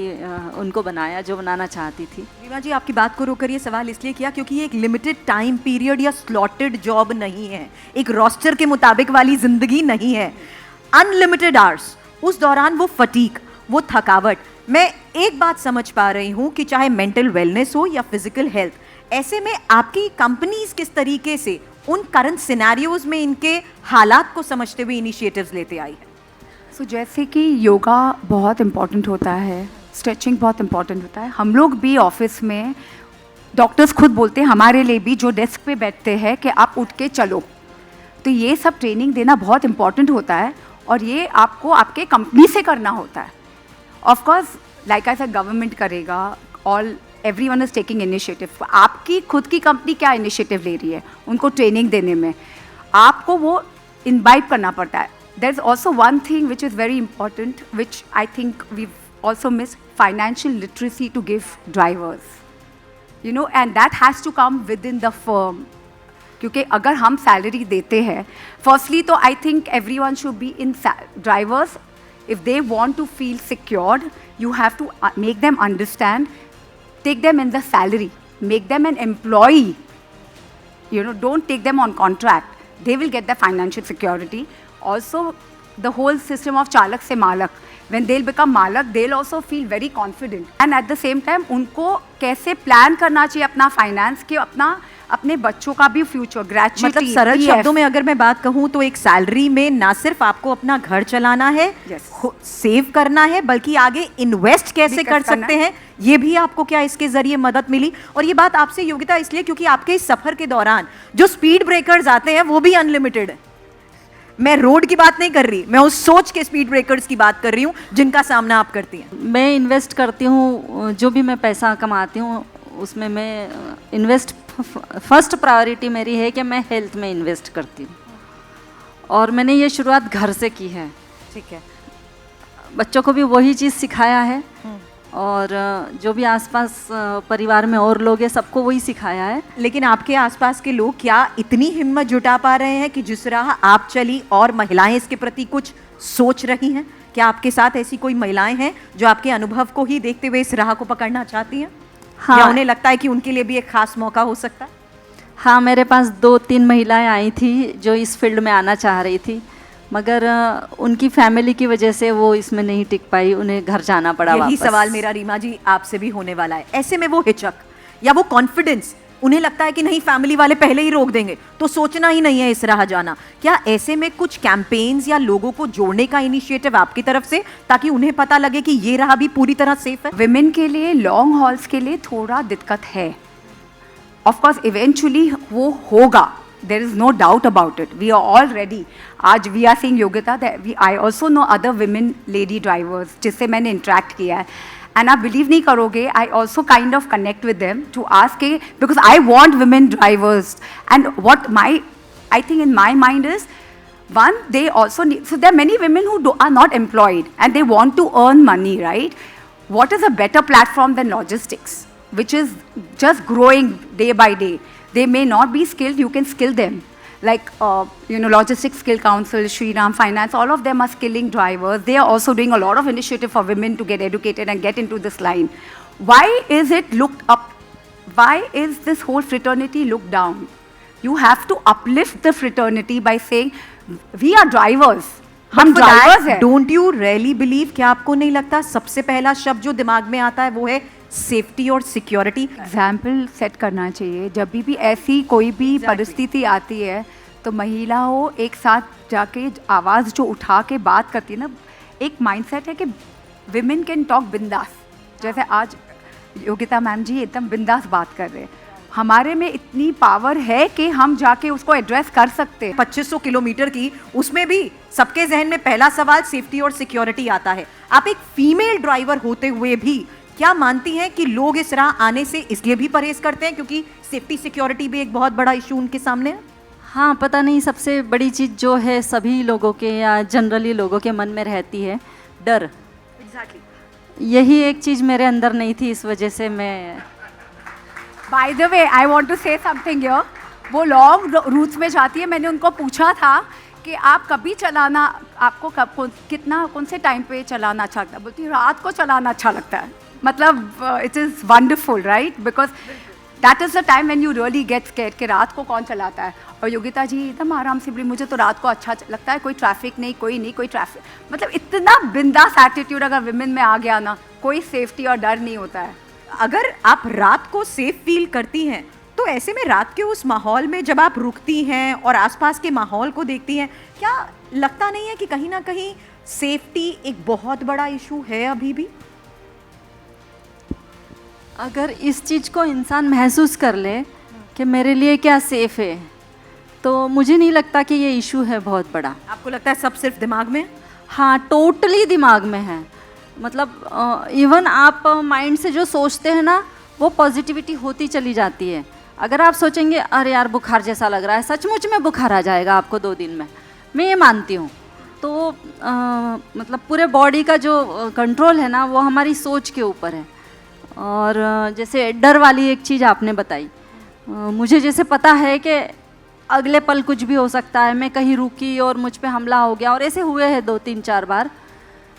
उनको बनाया जो बनाना चाहती थी। रीमा जी, आपकी बात को रोकर ये सवाल इसलिए किया क्योंकि ये एक लिमिटेड टाइम पीरियड या स्लॉटेड जॉब नहीं है, एक रोस्टर के मुताबिक वाली जिंदगी नहीं है। अनलिमिटेड आवर्स, उस दौरान वो फटीक, वो थकावट। मैं एक बात समझ पा रही हूँ कि चाहे मेंटल वेलनेस हो या फिजिकल हेल्थ, ऐसे में आपकी कंपनीज किस तरीके से उन करंट सिनेरियोज में इनके हालात को समझते हुए इनिशिएटिव्स लेते आई है? सो जैसे कि योगा बहुत इम्पॉर्टेंट होता है, स्ट्रेचिंग बहुत इम्पॉर्टेंट होता है। हम लोग भी ऑफिस में, डॉक्टर्स खुद बोलते हैं हमारे लिए भी, जो डेस्क पे बैठते हैं कि आप उठ के चलो, तो ये सब ट्रेनिंग देना बहुत इम्पॉर्टेंट होता है और ये आपको आपके कंपनी से करना होता है। Of course like I said, government करेगा, all everyone is taking initiative. आपकी खुद की कंपनी क्या इनिशिएटिव ले रही है उनको ट्रेनिंग देने में, आपको वो इनवाइट करना पड़ता है। There's also one thing which is very important, which I think we've also missed, financial literacy to give drivers, you know, and that has to come within the firm. क्योंकि अगर हम सैलरी देते हैं, firstly तो I think everyone should be in drivers, if they want to feel secured, you have to make them understand, take them in the salary, make them an employee, you know, don't take them on contract. They will get the financial security. Also, the whole system of चालक से मालक, when they'll become मालक, they'll also feel very confident. And at the same time, उनको कैसे प्लान करना चाहिए अपना फाइनेंस के, अपने बच्चों का भी फ्यूचर, ग्रेजुएटी। मतलब सरल शब्दों में अगर मैं बात कहूँ तो एक सैलरी में ना सिर्फ आपको अपना घर चलाना है, सेव करना है, बल्कि आगे इन्वेस्ट कैसे कर सकते हैं, ये भी आपको क्या इसके जरिए मदद मिली। और ये बात आपसे योग्यता इसलिए क्योंकि आपके इस सफर के दौरान जो स्पीड ब्रेकर्स आते हैं वो भी अनलिमिटेड है। मैं रोड की बात नहीं कर रही, मैं उस सोच के स्पीड ब्रेकर्स की बात कर रही हूँ जिनका सामना आप करती हैं। मैं इन्वेस्ट करती हूँ, जो भी मैं पैसा कमाती हूँ उसमें मैं इन्वेस्ट, फर्स्ट प्रायोरिटी मेरी है कि मैं हेल्थ में इन्वेस्ट करती हूँ और मैंने ये शुरुआत घर से की है। ठीक है, बच्चों को भी वही चीज़ सिखाया है और जो भी आसपास परिवार में और लोग हैं सबको वही सिखाया है। लेकिन आपके आसपास के लोग क्या इतनी हिम्मत जुटा पा रहे हैं कि जिस राह आप चली और महिलाएं इसके प्रति कुछ सोच रही हैं? क्या आपके साथ ऐसी कोई महिलाएं हैं जो आपके अनुभव को ही देखते हुए इस राह को पकड़ना चाहती हैं? हाँ, या उन्हें लगता है कि उनके लिए भी एक खास मौका हो सकता है? हाँ, मेरे पास 2-3 महिलाएं आई थी जो इस फील्ड में आना चाह रही थी, मगर उनकी फैमिली की वजह से वो इसमें नहीं टिक पाई, उन्हें घर जाना पड़ा। यही सवाल मेरा रीमा जी आपसे भी होने वाला है। ऐसे में वो हिचक या वो कॉन्फिडेंस, उन्हें लगता है कि नहीं फैमिली वाले पहले ही रोक देंगे तो सोचना ही नहीं है इस राह जाना, क्या ऐसे में कुछ कैंपेन्स या लोगों को जोड़ने का इनिशिएटिव आपकी तरफ से ताकि उन्हें पता लगे कि ये राह भी पूरी तरह सेफ है? विमेन के लिए लॉन्ग हॉल्स के लिए थोड़ा दिक्कत है, ऑफ कोर्स इवेंचुअली वो होगा, there is no doubt about it. We are all ready. आज we are seeing Yogita that I also know other women lady drivers जिससे मैंने interact किया है, and आप believe नहीं करोगे, I also kind of connect with them to ask because I want women drivers, and what I think in my mind is, one, they also need, so there are many women who are not employed and they want to earn money, right? What is a better platform than logistics, which is just growing day by day? They may not be skilled, you can skill them. Like, Logistics Skill Council, Shriram Finance, all of them are skilling drivers. They are also doing a lot of initiative for women to get educated and get into this line. Why is it looked up? Why is this whole fraternity looked down? You have to uplift the fraternity by saying, we are drivers. हम ड्राइवर्स हैं। डोंट यू रियली बिलीव, क्या आपको नहीं लगता सबसे पहला शब्द जो दिमाग में आता है वो है सेफ्टी और सिक्योरिटी? एग्जाम्पल सेट करना चाहिए। जब भी ऐसी कोई भी परिस्थिति आती है तो महिलाओं एक साथ जाके आवाज़ जो उठा के बात करती है ना, एक माइंडसेट है कि विमेन कैन टॉक बिंदास। जैसे आज योगिता मैम जी एकदम बिंदास बात कर रहे हैं, हमारे में इतनी पावर है कि हम जाके उसको एड्रेस कर सकते हैं। 2500 किलोमीटर की, उसमें भी सबके जहन में पहला सवाल सेफ्टी और सिक्योरिटी आता है। आप एक फीमेल ड्राइवर होते हुए भी क्या मानती हैं कि लोग इस राह आने से इसलिए भी परहेज करते हैं क्योंकि सेफ्टी सिक्योरिटी भी एक बहुत बड़ा इशू उनके सामने है? हाँ, पता नहीं, सबसे बड़ी चीज़ जो है सभी लोगों के या जनरली लोगों के मन में रहती है, डर। यही एक चीज़ मेरे अंदर नहीं थी, इस वजह से मैं by the way I want to say something here. वो लॉन्ग रूट्स में जाती है, मैंने उनको पूछा था कि आप कभी चलाना, आपको कितना कौन से टाइम पे चलाना अच्छा लगता है? बोलती रात को चलाना अच्छा लगता है। मतलब it is wonderful right, because that is the time when you really get scared कि रात को कौन चलाता है। और योगिता जी एकदम आराम से बोली मुझे तो रात को अच्छा लगता है, कोई ट्रैफिक नहीं, कोई ट्रैफिक, मतलब इतना बिंदास एटीट्यूड अगर विमेन में आ गया ना, कोई सेफ्टी और डर नहीं होता है। अगर आप रात को सेफ फील करती हैं तो ऐसे में रात के उस माहौल में जब आप रुकती हैं और आसपास के माहौल को देखती हैं, क्या लगता नहीं है कि कहीं ना कहीं सेफ्टी एक बहुत बड़ा इशू है अभी भी? अगर इस चीज़ को इंसान महसूस कर ले कि मेरे लिए क्या सेफ है, तो मुझे नहीं लगता कि ये इशू है बहुत बड़ा। आपको लगता है सब सिर्फ दिमाग में? हाँ, टोटली दिमाग में है। मतलब इवन आप माइंड से जो सोचते हैं ना, वो पॉजिटिविटी होती चली जाती है। अगर आप सोचेंगे अरे यार बुखार जैसा लग रहा है, सचमुच में बुखार आ जाएगा आपको 2 दिन में, मैं ये मानती हूँ। तो मतलब पूरे बॉडी का जो कंट्रोल है ना, वो हमारी सोच के ऊपर है। और जैसे डर वाली एक चीज़ आपने बताई, मुझे जैसे पता है कि अगले पल कुछ भी हो सकता है, मैं कहीं रुकी और मुझ पे हमला हो गया, और ऐसे हुए हैं 2-3-4 बार।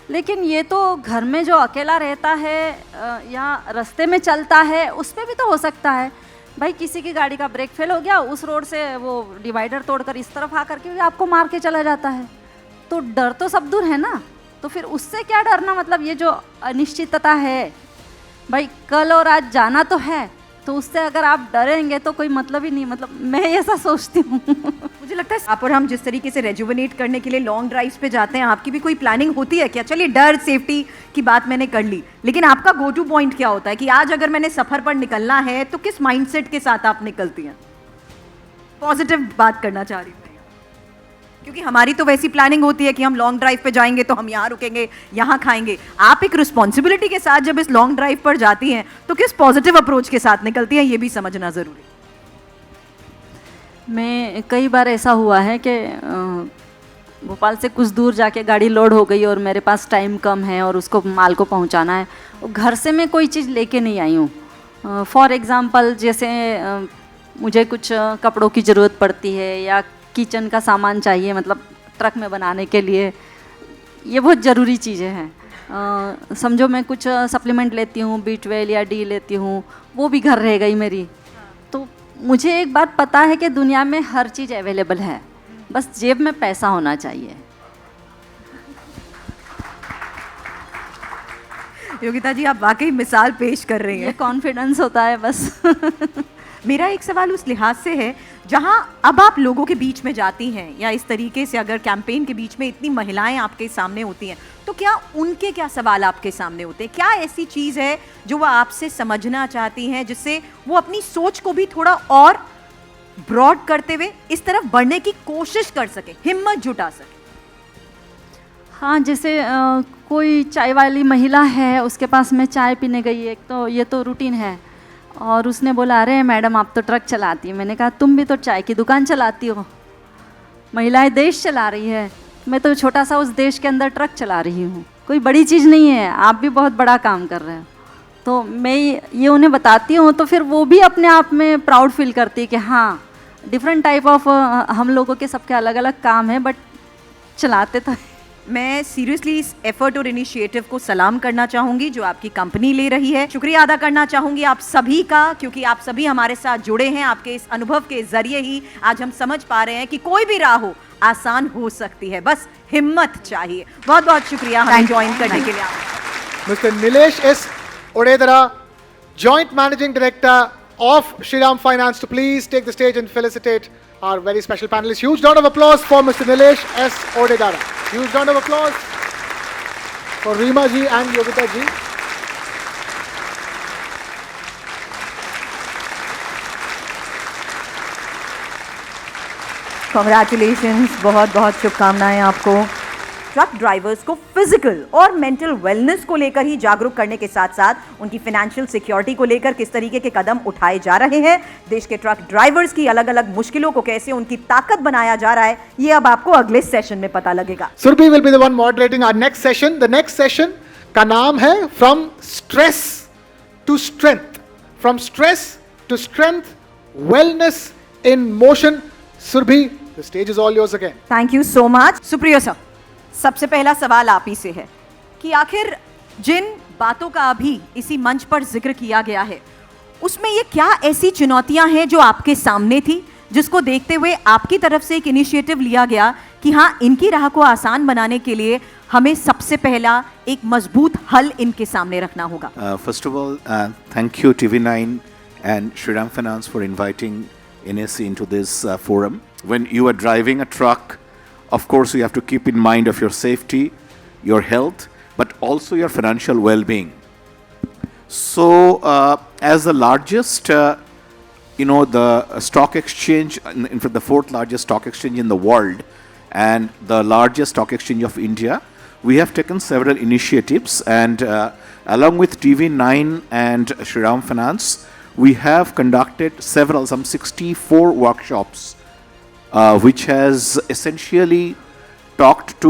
लेकिन ये तो घर में जो अकेला रहता है या रास्ते में चलता है, उस पर भी तो हो सकता है। भाई किसी की गाड़ी का ब्रेक फेल हो गया, उस रोड से वो डिवाइडर तोड़कर इस तरफ आ करके भी आपको मार के चला जाता है। तो डर तो सब दूर है ना, तो फिर उससे क्या डरना? मतलब ये जो अनिश्चितता है, भाई कल और आज जाना तो है, तो उससे अगर आप डरेंगे तो कोई मतलब ही नहीं। मतलब मैं ऐसा सोचती हूँ। मुझे लगता है आप और हम जिस तरीके से रेजुविनेट करने के लिए लॉन्ग ड्राइव्स पे जाते हैं, आपकी भी कोई प्लानिंग होती है क्या? चलिए डर सेफ्टी की बात मैंने कर ली, लेकिन आपका गो टू पॉइंट क्या होता है कि आज अगर मैंने सफर पर निकलना है तो किस माइंडसेट के साथ आप निकलती हैं? पॉजिटिव बात करना चाह रही हूँ, क्योंकि हमारी तो वैसी प्लानिंग होती है कि हम लॉन्ग ड्राइव पे जाएंगे तो हम यहाँ रुकेंगे, यहाँ खाएंगे। आप एक रिस्पॉन्सिबिलिटी के साथ जब इस लॉन्ग ड्राइव पर जाती हैं तो किस पॉजिटिव अप्रोच के साथ निकलती हैं, ये भी समझना ज़रूरी है। मैं कई बार ऐसा हुआ है कि भोपाल से कुछ दूर जाके गाड़ी लोड हो गई और मेरे पास टाइम कम है और उसको माल को पहुंचाना है, और घर से मैं कोई चीज़ लेके नहीं आई हूँ। फॉर एग्ज़ाम्पल जैसे मुझे कुछ कपड़ों की ज़रूरत पड़ती है या किचन का सामान चाहिए, मतलब ट्रक में बनाने के लिए, ये बहुत ज़रूरी चीज़ें हैं। समझो मैं कुछ सप्लीमेंट लेती हूँ, B12 या D लेती हूँ, वो भी घर रह गई मेरी। तो मुझे एक बात पता है कि दुनिया में हर चीज़ अवेलेबल है, बस जेब में पैसा होना चाहिए। योगिता जी, आप वाकई मिसाल पेश कर रही हैं। ये कॉन्फिडेंस होता है बस। मेरा एक सवाल उस लिहाज से है, जहां अब आप लोगों के बीच में जाती हैं या इस तरीके से अगर कैंपेन के बीच में इतनी महिलाएं आपके सामने होती हैं, तो क्या उनके क्या सवाल आपके सामने होते हैं? क्या ऐसी चीज़ है जो वो आपसे समझना चाहती हैं, जिससे वो अपनी सोच को भी थोड़ा और ब्रॉड करते हुए इस तरफ बढ़ने की कोशिश कर सके, हिम्मत जुटा सके? हाँ, जैसे कोई चाय वाली महिला है, उसके पास मैं चाय पीने गई, एक तो ये तो रूटीन है, और उसने बोला अरे मैडम आप तो ट्रक चलाती हैं। मैंने कहा तुम भी तो चाय की दुकान चलाती हो, महिलाएं देश चला रही है, मैं तो छोटा सा उस देश के अंदर ट्रक चला रही हूँ, कोई बड़ी चीज़ नहीं है, आप भी बहुत बड़ा काम कर रहे हो। तो मैं ये उन्हें बताती हूँ, तो फिर वो भी अपने आप में प्राउड फील करती है कि हाँ, डिफरेंट टाइप ऑफ हम लोगों के सबके अलग अलग काम है, बट चलाते तो मैं सीरियसली इस एफर्ट और इनिशिएटिव को सलाम करना चाहूंगी जो आपकी कंपनी ले रही है। शुक्रिया अदा करना चाहूंगी आप सभी का, क्योंकि आप सभी हमारे साथ जुड़े हैं। आपके इस अनुभव के जरिए ही आज हम समझ पा रहे हैं कि कोई भी राह हो आसान हो सकती है, बस हिम्मत चाहिए। बहुत बहुत शुक्रिया हमें ज्वाइन करने के लिए। Mr. Nilesh S. Odedara, Joint Managing Director of Shriram Finance, to please take the stage and felicitate our very special panelists. Huge round of applause for Mr. Nilesh S. Odedara. Huge round of applause for Reema ji and Yogita ji. Congratulations, बहुत बहुत शुभकामनाएं आपको। ट्रक ड्राइवर्स को फिजिकल और मेंटल वेलनेस को लेकर ही जागरूक करने के साथ साथ उनकी फाइनेंशियल सिक्योरिटी को लेकर किस तरीके के कदम उठाए जा रहे हैं, देश के ट्रक ड्राइवर्स की अलग अलग मुश्किलों को कैसे उनकी ताकत बनाया जा रहा है, ये अब आपको अगले सेशन में पता लगेगा। Surbhi will be the one moderating our next session. The next session का नाम है From Stress to Strength. From Stress to Strength, Wellness in Motion. Surbhi, the stage is all yours again. Thank you so much. Supriyo sir, सबसे पहला सवाल आप ही से है कि आखिर जिन बातों का अभी इसी मंच पर जिक्र किया गया है, उसमें ये क्या ऐसी चुनौतियां हैं जो आपके सामने थी, जिसको देखते हुए आपकी तरफ से एक इनिशिएटिव लिया गया कि हाँ, इनकी राह को आसान बनाने के लिए हमें सबसे पहला एक मजबूत हल इनके सामने रखना होगा। First of all, thank you TV9 and Shriram Finance for inviting NSC into this forum. When you are driving a truck, of course, you have to keep in mind of your safety, your health, but also your financial well-being. So, as the largest, the stock exchange, in fact, the fourth largest stock exchange in the world, and the largest stock exchange of India, we have taken several initiatives, and along with TV9 and Shriram Finance, we have conducted some 64 workshops. Which has essentially talked to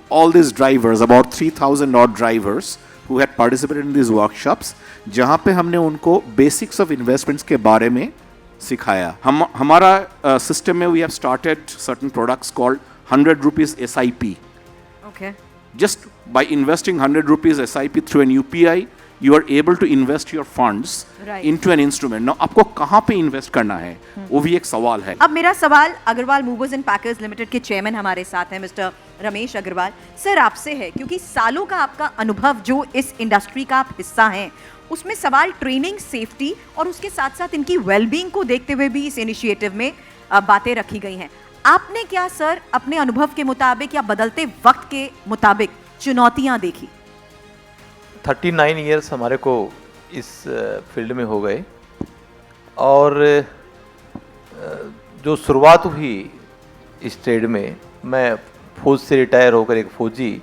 all these drivers, about 3,000 odd drivers who had participated in these workshops, जहाँ पे हमने उनको basics of investments के बारे में सिखाया। हमारा system में we have started certain products called 100 rupees SIP. Okay. Just by investing 100 rupees SIP through an UPI, you are able to invest your funds into an instrument. Now, आपको कहाँ पे इन्वेस्ट करना है, वो भी एक सवाल है। अब मेरा सवाल Agarwal movers and packers limited के चेयरमैन हमारे साथ हैं मिस्टर रमेश अग्रवाल सर, आपसे है, क्योंकि सालों का आपका अनुभव जो इस इंडस्ट्री का आप हिस्सा हैं, उसमें सवाल ट्रेनिंग, सेफ्टी और उसके साथ साथ इनकी वेलबींग को देखते हुए भी इस इनिशिएटिव में बातें रखी गई हैं। आपने क्या सर अपने अनुभव के मुताबिक या बदलते वक्त के मुताबिक चुनौतियां देखी? 39 ईयर्स हमारे को इस फील्ड में हो गए, और जो शुरुआत हुई इस ट्रेड में, मैं फौज से रिटायर होकर एक फौजी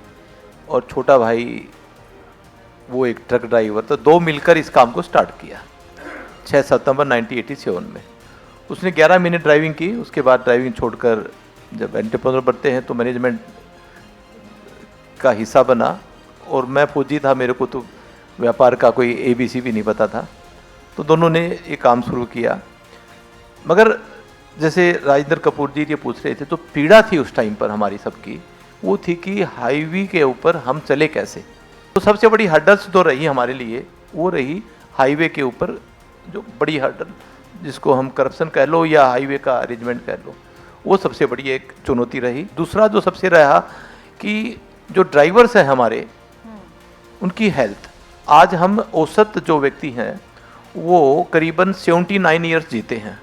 और छोटा भाई वो एक ट्रक ड्राइवर, तो दो मिलकर इस काम को स्टार्ट किया 6 सितंबर 1987 में। उसने 11 मिनट ड्राइविंग की, उसके बाद ड्राइविंग छोड़कर जब एंटरप्रेन्योर बनते हैं तो मैनेजमेंट का हिस्सा बना, और मैं फौजी था, मेरे को तो व्यापार का कोई ABC भी नहीं पता था, तो दोनों ने ये काम शुरू किया। मगर जैसे राजेंद्र कपूर जी ये पूछ रहे थे, तो पीड़ा थी उस टाइम पर हमारी सबकी, वो थी कि हाईवे के ऊपर हम चले कैसे। तो सबसे बड़ी हर्डल्स तो रही हमारे लिए, वो रही हाईवे के ऊपर जो बड़ी हर्डल, जिसको हम करप्शन कह लो या हाईवे का अरेंजमेंट कह लो, वो सबसे बड़ी एक चुनौती रही। दूसरा जो सबसे रहा कि जो ड्राइवर्स हैं हमारे, उनकी हेल्थ। आज हम औसत जो व्यक्ति हैं वो करीबन 79 ईयर्स जीते हैं।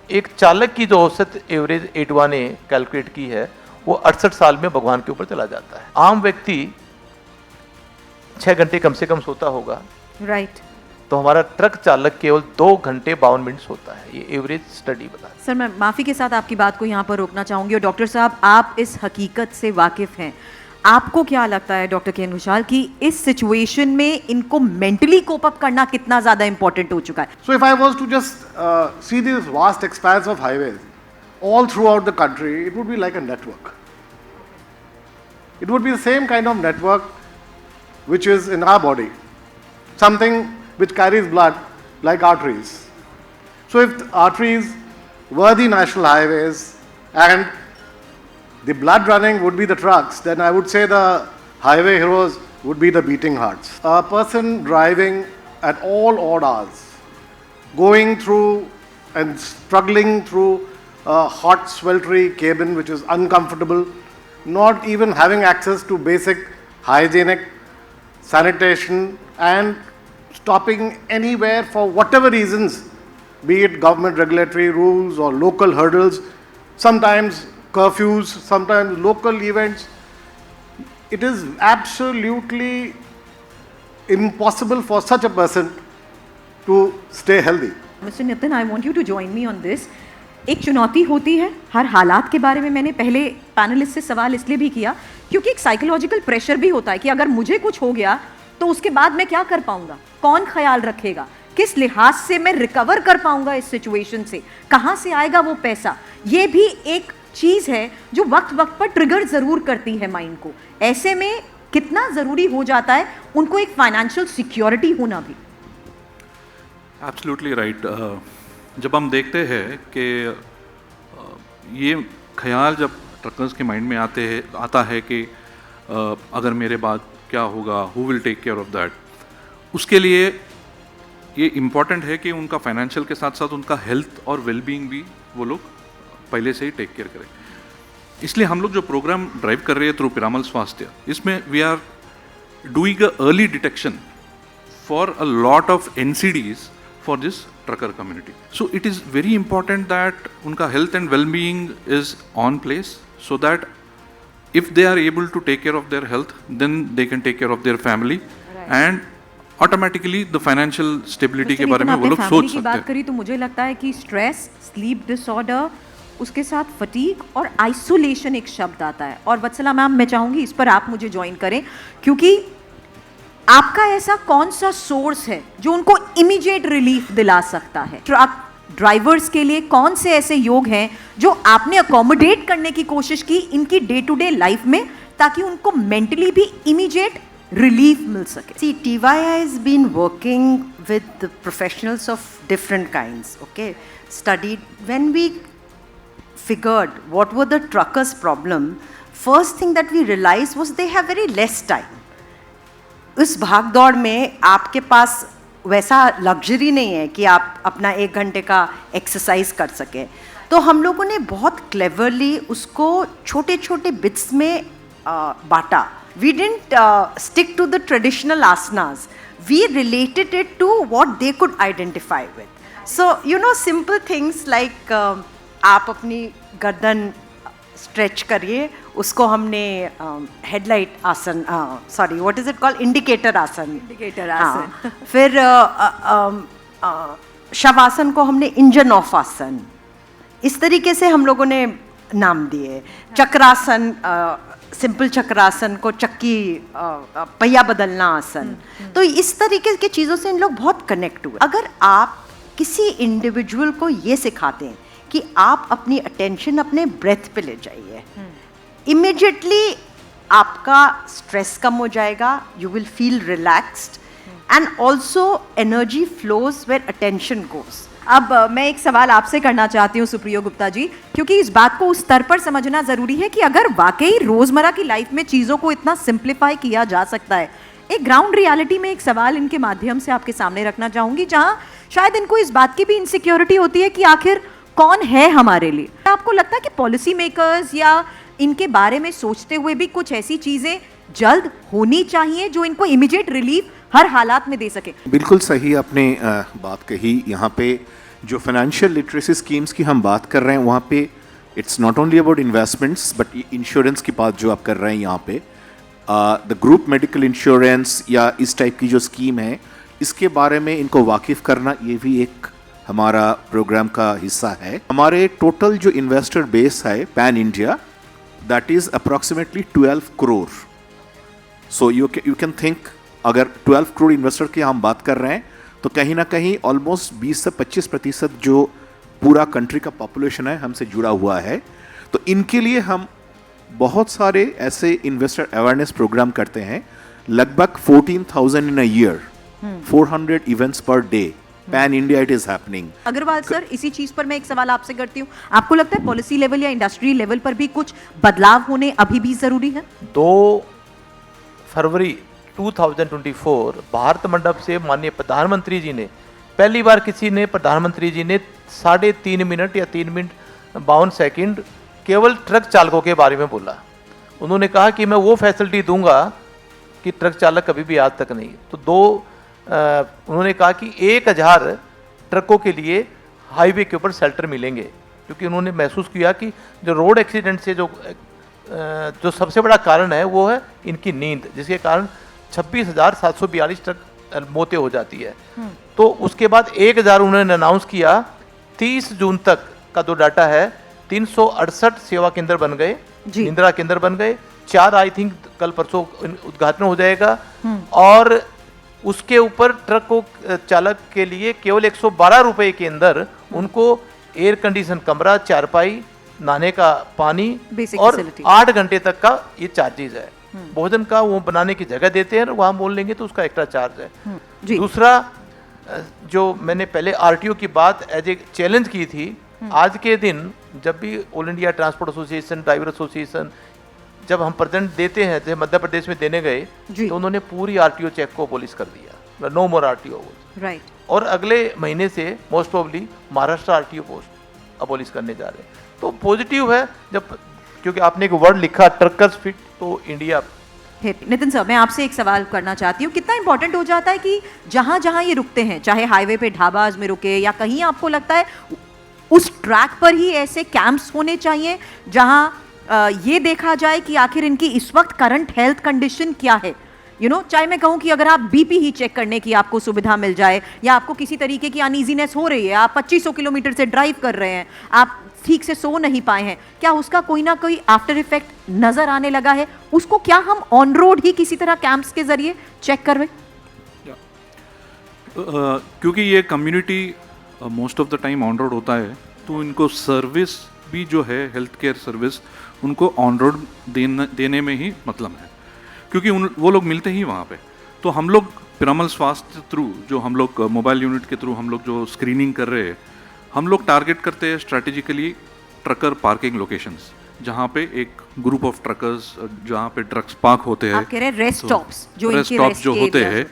एक चालक की जो औसत एवरेज एडवा ने कैलकुलेट की है, वो 68 साल में भगवान के ऊपर चला जाता है। आम व्यक्ति 6 घंटे कम से कम सोता होगा, राइट। तो हमारा ट्रक चालक केवल 2 घंटे 52 मिनट सोता है, ये एवरेज स्टडी बता है। सर, मैं माफ़ी के साथ आपकी बात को यहाँ पर रोकना चाहूँगी, और डॉक्टर साहब आप इस हकीकत से वाकिफ़ हैं, आपको क्या लगता है डॉक्टर के अनुसार कि इस सिचुएशन में इनको मेंटली कोप अप करना कितना ज़्यादा इंपॉर्टेंट हो चुका है? So if I was to just see this vast expanse of highways all throughout the country, it would be like a network. It would be the same kind of network which is in our body, something which carries blood like arteries. So if the arteries were the national highways and the blood running would be the trucks, then I would say the highway heroes would be the beating hearts. A person driving at all odd hours, going through and struggling through a hot, sweltery cabin which is uncomfortable, not even having access to basic hygienic sanitation, and stopping anywhere for whatever reasons, be it government regulatory rules or local hurdles, sometimes curfews, sometimes local events. It is absolutely impossible for such a person to stay healthy. Mr. Nitin, I want you to join me on this. एक चुनौती होती है हर हालात के बारे में। मैंने पहले पैनलिस्ट से सवाल इसलिए भी किया क्योंकि एक साइकोलॉजिकल प्रेशर भी होता है कि अगर मुझे कुछ हो गया तो उसके बाद मैं क्या कर पाऊंगा, कौन ख्याल रखेगा, किस लिहाज से मैं रिकवर कर पाऊंगा इस सिचुएशन से, कहां से आएगा वो पैसा। ये भी एक चीज है जो वक्त वक्त पर ट्रिगर जरूर करती है माइंड को। ऐसे में कितना जरूरी हो जाता है उनको एक फाइनेंशियल सिक्योरिटी होना भी। Absolutely right. जब हम देखते हैं कि ये ख्याल जब ट्रकर्स के माइंड में आता है कि अगर मेरे बाद क्या होगा, who will take care of that, उसके लिए ये इम्पॉर्टेंट है कि उनका फाइनेंशियल के साथ साथ उनका हेल्थ और वेलबींग भी वो लोग पहले से ही टेक केयर करें। इसलिए हम लोग जो प्रोग्राम ड्राइव कर रहे हैं थ्रू पिरामल स्वास्थ्य, इसमें we are doing a early detection for a lot of NCDs for this trucker community. So it is very important that unka health and well-being is on place, so that if they are able to take care of their health, then they can take care of their family, and automatically the financial stability के बारे में वो लोग सोच सकते हैं। बात करी तो मुझे लगता है कि स्ट्रेस, स्लीप डिसऑर्डर, उसके साथ फटीग और आइसोलेशन एक शब्द आता है। और वत्सला मैम, मैं चाहूंगी इस पर आप मुझे ज्वाइन करें, क्योंकि आपका ऐसा कौन सा सोर्स है जो उनको इमीडिएट रिलीफ दिला सकता है? ट्रक ड्राइवर्स के लिए कौन से ऐसे योग हैं जो आपने अकोमोडेट करने की कोशिश की इनकी डे टू डे लाइफ में, ताकि उनको मेंटली भी इमीडिएट relief मिल सके? See, TYI has been working with the professionals of different kinds, okay? Studied, when we figured what were the truckers' problem, first thing that we realized was they have very less time. उस भाग दौड़ में आपके पास वैसा लग्जरी नहीं है कि आप अपना 1 घंटे का एक्सरसाइज कर सकें। तो हम लोगों ने बहुत क्लेवरली उसको छोटे छोटे बिट्स में बांटा। We didn't stick to the traditional asanas. We related it to what they could identify with. So, you know, simple things like आप अपनी गर्दन स्ट्रेच करिए, उसको हमने हेडलाइट आसन, sorry what is it called, indicator आसन। फिर शवासन को हमने इंजन ऑफ आसन, इस तरीके से हम लोगों ने नाम दिए। चक्रासन, सिंपल चक्रासन को चक्की पहिया बदलना आसन। तो इस तरीके की चीज़ों से इन लोग बहुत कनेक्ट हुए। अगर आप किसी इंडिविजुअल को ये सिखाते हैं कि आप अपनी अटेंशन अपने ब्रेथ पे ले जाइए, इमीडिएटली आपका स्ट्रेस कम हो जाएगा, you will feel relaxed and also energy flows where attention goes. अब मैं एक सवाल आपसे करना चाहती हूँ सुप्रिया गुप्ता जी, क्योंकि इस बात को उस स्तर पर समझना ज़रूरी है कि अगर वाकई रोज़मर्रा की लाइफ में चीज़ों को इतना सिंप्लीफाई किया जा सकता है, एक ग्राउंड रियलिटी में एक सवाल इनके माध्यम से आपके सामने रखना चाहूँगी, जहाँ शायद इनको इस बात की भी इनसिक्योरिटी होती है कि आखिर कौन है हमारे लिए। आपको लगता है कि पॉलिसी मेकर्स या इनके बारे में सोचते हुए भी कुछ ऐसी चीज़ें जल्द होनी चाहिए जो इनको इमीडिएट रिलीफ हर हालात में दे सके? बिल्कुल सही आपने बात कही। यहाँ पे जो फाइनेंशियल लिटरेसी स्कीम्स की हम बात कर रहे हैं, वहाँ पे it's not only about investments but insurance की बात जो आप कर रहे हैं यहाँ पे, द ग्रुप मेडिकल इंश्योरेंस या इस टाइप की जो स्कीम है, इसके बारे में इनको वाकिफ़ करना ये भी एक हमारा प्रोग्राम का हिस्सा है। हमारे टोटल जो इन्वेस्टर बेस है pan India, that is approximately 12 crore. So you can think, अगर 12 करोड़ इन्वेस्टर की हम बात कर रहे हैं तो कहीं ना कहीं ऑलमोस्ट 20 से 25% जो पूरा कंट्री का पॉपुलेशन है हमसे जुड़ा हुआ है। तो इनके लिए हम बहुत सारे ऐसे इन्वेस्टर अवेयरनेस प्रोग्राम करते हैं, लगभग 14,000 in a year, 400 events per day. Pan India it is happening. Agarwal sir, इसी चीज पर मैं एक सवाल आपसे करती हूँ, आपको लगता है पॉलिसी लेवल या इंडस्ट्री लेवल पर भी कुछ बदलाव होने अभी भी जरूरी है? 2 फरवरी 2024 भारत मंडप से माननीय प्रधानमंत्री जी ने पहली बार प्रधानमंत्री जी ने 3.5 मिनट या 3 मिनट 52 सेकंड केवल ट्रक चालकों के बारे में बोला। उन्होंने कहा कि मैं वो फैसिलिटी दूंगा कि ट्रक चालक कभी भी आज तक नहीं। तो उन्होंने कहा कि 1000 ट्रकों के लिए हाईवे के ऊपर शेल्टर मिलेंगे, क्योंकि उन्होंने महसूस किया कि जो रोड एक्सीडेंट से जो सबसे बड़ा कारण है वो है इनकी नींद, जिसके कारण 26,742 ट्रक मौतें हो जाती है। तो उसके बाद 1000 उन्होंने अनाउंस किया। 30 जून तक का जो डाटा है 368 सेवा केंद्र बन गए, इंदिरा केंद्र बन गए, 4 आई थिंक कल परसों उद्घाटन हो जाएगा। और उसके ऊपर ट्रक को चालक के लिए केवल 112 रुपए के अंदर उनको एयर कंडीशन कमरा, चारपाई, नहाने का पानी और 8 घंटे तक का ये चार्जेज है। भोजन का वो बनाने की जगह देते हैं, वहां बोल लेंगे तो उसका एक्स्ट्रा चार्ज है। दूसरा, जो मैंने पहले आरटीओ की बात एज ए चैलेंज की थी, आज के दिन जब भी all India transport association, driver association जब हम प्रेजेंट देते हैं, जैसे मध्य प्रदेश में देने गए तो उन्होंने पूरी आरटीओ चेक को अबॉलिश कर दिया, नो मोर आरटीओ। राइट। और अगले महीने से most probably Maharashtra RTO post abolish करने जा रहे हैं। तो पॉजिटिव है, जब क्योंकि आपने एक वर्ड लिखा ट्रकर्स फिट, तो इंडिया। नितिन सर, मैं आपसे एक सवाल करना चाहती हूँ, कितना इंपॉर्टेंट हो जाता है कि जहां जहां ये रुकते हैं, चाहे हाईवे पे ढाबाज में रुके या कहीं, आपको लगता है उस ट्रैक पर ही ऐसे कैंप्स होने चाहिए जहां ये देखा जाए कि आखिर इनकी इस वक्त करंट हेल्थ कंडीशन क्या है? चाहे मैं कहूं कि अगर आप बीपी ही चेक करने की आपको सुविधा मिल जाए, या आपको किसी तरीके की अनईजीनेस हो रही है, आप 2500 किलोमीटर से ड्राइव कर रहे हैं, आप ठीक से सो नहीं पाए हैं, क्या उसका कोई ना कोई आफ्टर इफेक्ट नजर आने लगा है? उसको क्या हम ऑन रोड ही किसी तरह कैंप्स के जरिए चेक करवे? क्योंकि ये community most of the time on road होता है, तो इनको सर्विस भी जो है, हेल्थ केयर सर्विस, उनको ऑन रोड देने में ही मतलब है, क्योंकि वो लोग मिलते ही वहाँ पे। तो हम लोग पिरामल स्वास्थ्य थ्रू, जो हम लोग मोबाइल यूनिट के थ्रू हम लोग जो स्क्रीनिंग कर रहे हैं, हम लोग टारगेट करते हैं स्ट्रैटेजिकली ट्रकर पार्किंग लोकेशंस, जहाँ पे एक ग्रुप ऑफ ट्रकर्स, जहाँ पे ट्रक्स पार्क होते हैं, रेस्ट स्टॉप्स जो होते हैं,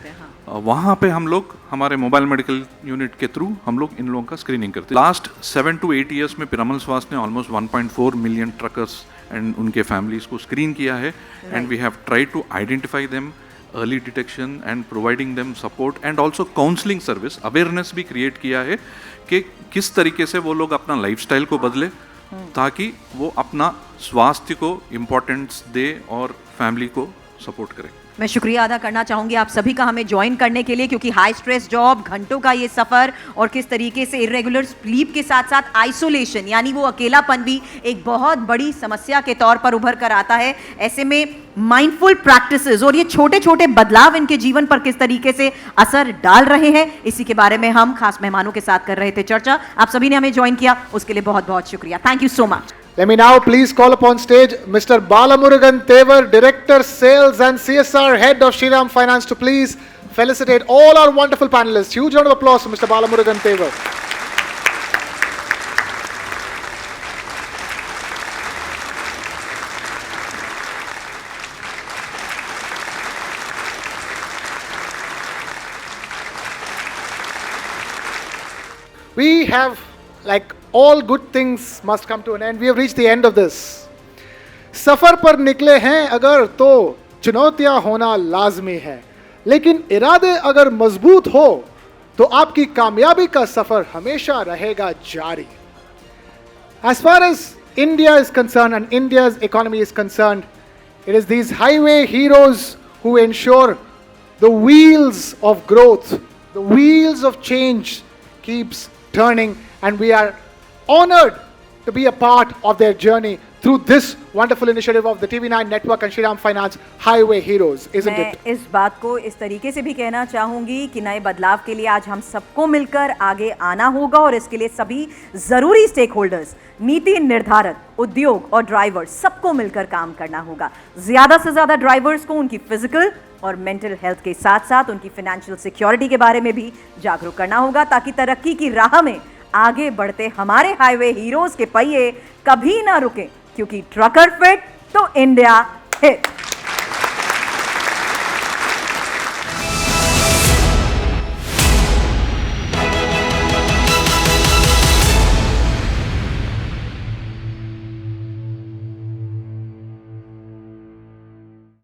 वहाँ पे हम लोग हमारे मोबाइल मेडिकल यूनिट के थ्रू हम लोग इन लोगों का स्क्रीनिंग करते हैं। लास्ट 7 to 8 ईयर्स में पिरामल स्वास्थ्य ने ऑलमोस्ट 1.4 मिलियन ट्रकर्स एंड उनके फैमिलीज को स्क्रीन किया है, and we have tried to identify them, early detection and providing them support and also counselling service, awareness भी क्रिएट किया है कि किस तरीके से वो लोग अपना लाइफस्टाइल को बदले, ताकि वो अपना स्वास्थ्य को इम्पोर्टेंस दे और फैमिली को सपोर्ट करें। मैं शुक्रिया अदा करना चाहूंगी आप सभी का हमें ज्वाइन करने के लिए, क्योंकि हाई स्ट्रेस जॉब, घंटों का ये सफर और किस तरीके से इरेगुलर स्लीप के साथ साथ आइसोलेशन यानी वो अकेलापन भी एक बहुत बड़ी समस्या के तौर पर उभर कर आता है। ऐसे में माइंडफुल प्रैक्टिसेस और ये छोटे छोटे बदलाव इनके जीवन पर किस तरीके से असर डाल रहे हैं, इसी के बारे में हम खास मेहमानों के साथ कर रहे थे चर्चा। आप सभी ने हमें ज्वाइन किया, उसके लिए बहुत बहुत शुक्रिया। Thank you so much. Let me now please call upon stage Mr. Balamurugan Tevar, Director Sales and CSR Head of Shriram Finance, to please felicitate all our wonderful panelists. Huge round of applause for Mr. Balamurugan Tevar. We have, like, all good things must come to an end. We have reached the end of this. सफर पर निकले हैं अगर तो चुनौतियां होना लाजमी है, लेकिन इरादे अगर मजबूत हो तो आपकी कामयाबी का सफर हमेशा रहेगा जारी. As far as India is concerned and India's economy is concerned, it is these highway heroes who ensure the wheels of growth, the wheels of change keeps turning, and we are honored to be a part of their journey through this wonderful initiative of the TV9 Network and Shriram Finance Highway Heroes, isn't it? मैं इस बात को इस तरीके से भी कहना चाहूंगी कि नए बदलाव के लिए आज हम सबको मिलकर आगे आना होगा, और इसके लिए सभी जरूरी स्टेक होल्डर्स, नीति निर्धारक, उद्योग और ड्राइवर्स, सबको मिलकर काम करना होगा। ज्यादा से ज्यादा ड्राइवर्स को उनकी फिजिकल, और मेंटल हेल्थ के साथ साथ उनकी फाइनेंशियल सिक्योरिटी के बारे में भी जागरूक करना होगा, ताकि तरक्की की राह में आगे बढ़ते हमारे हाईवे हीरोज के पहिए कभी ना रुके, क्योंकि ट्रकर फिट तो इंडिया हिट।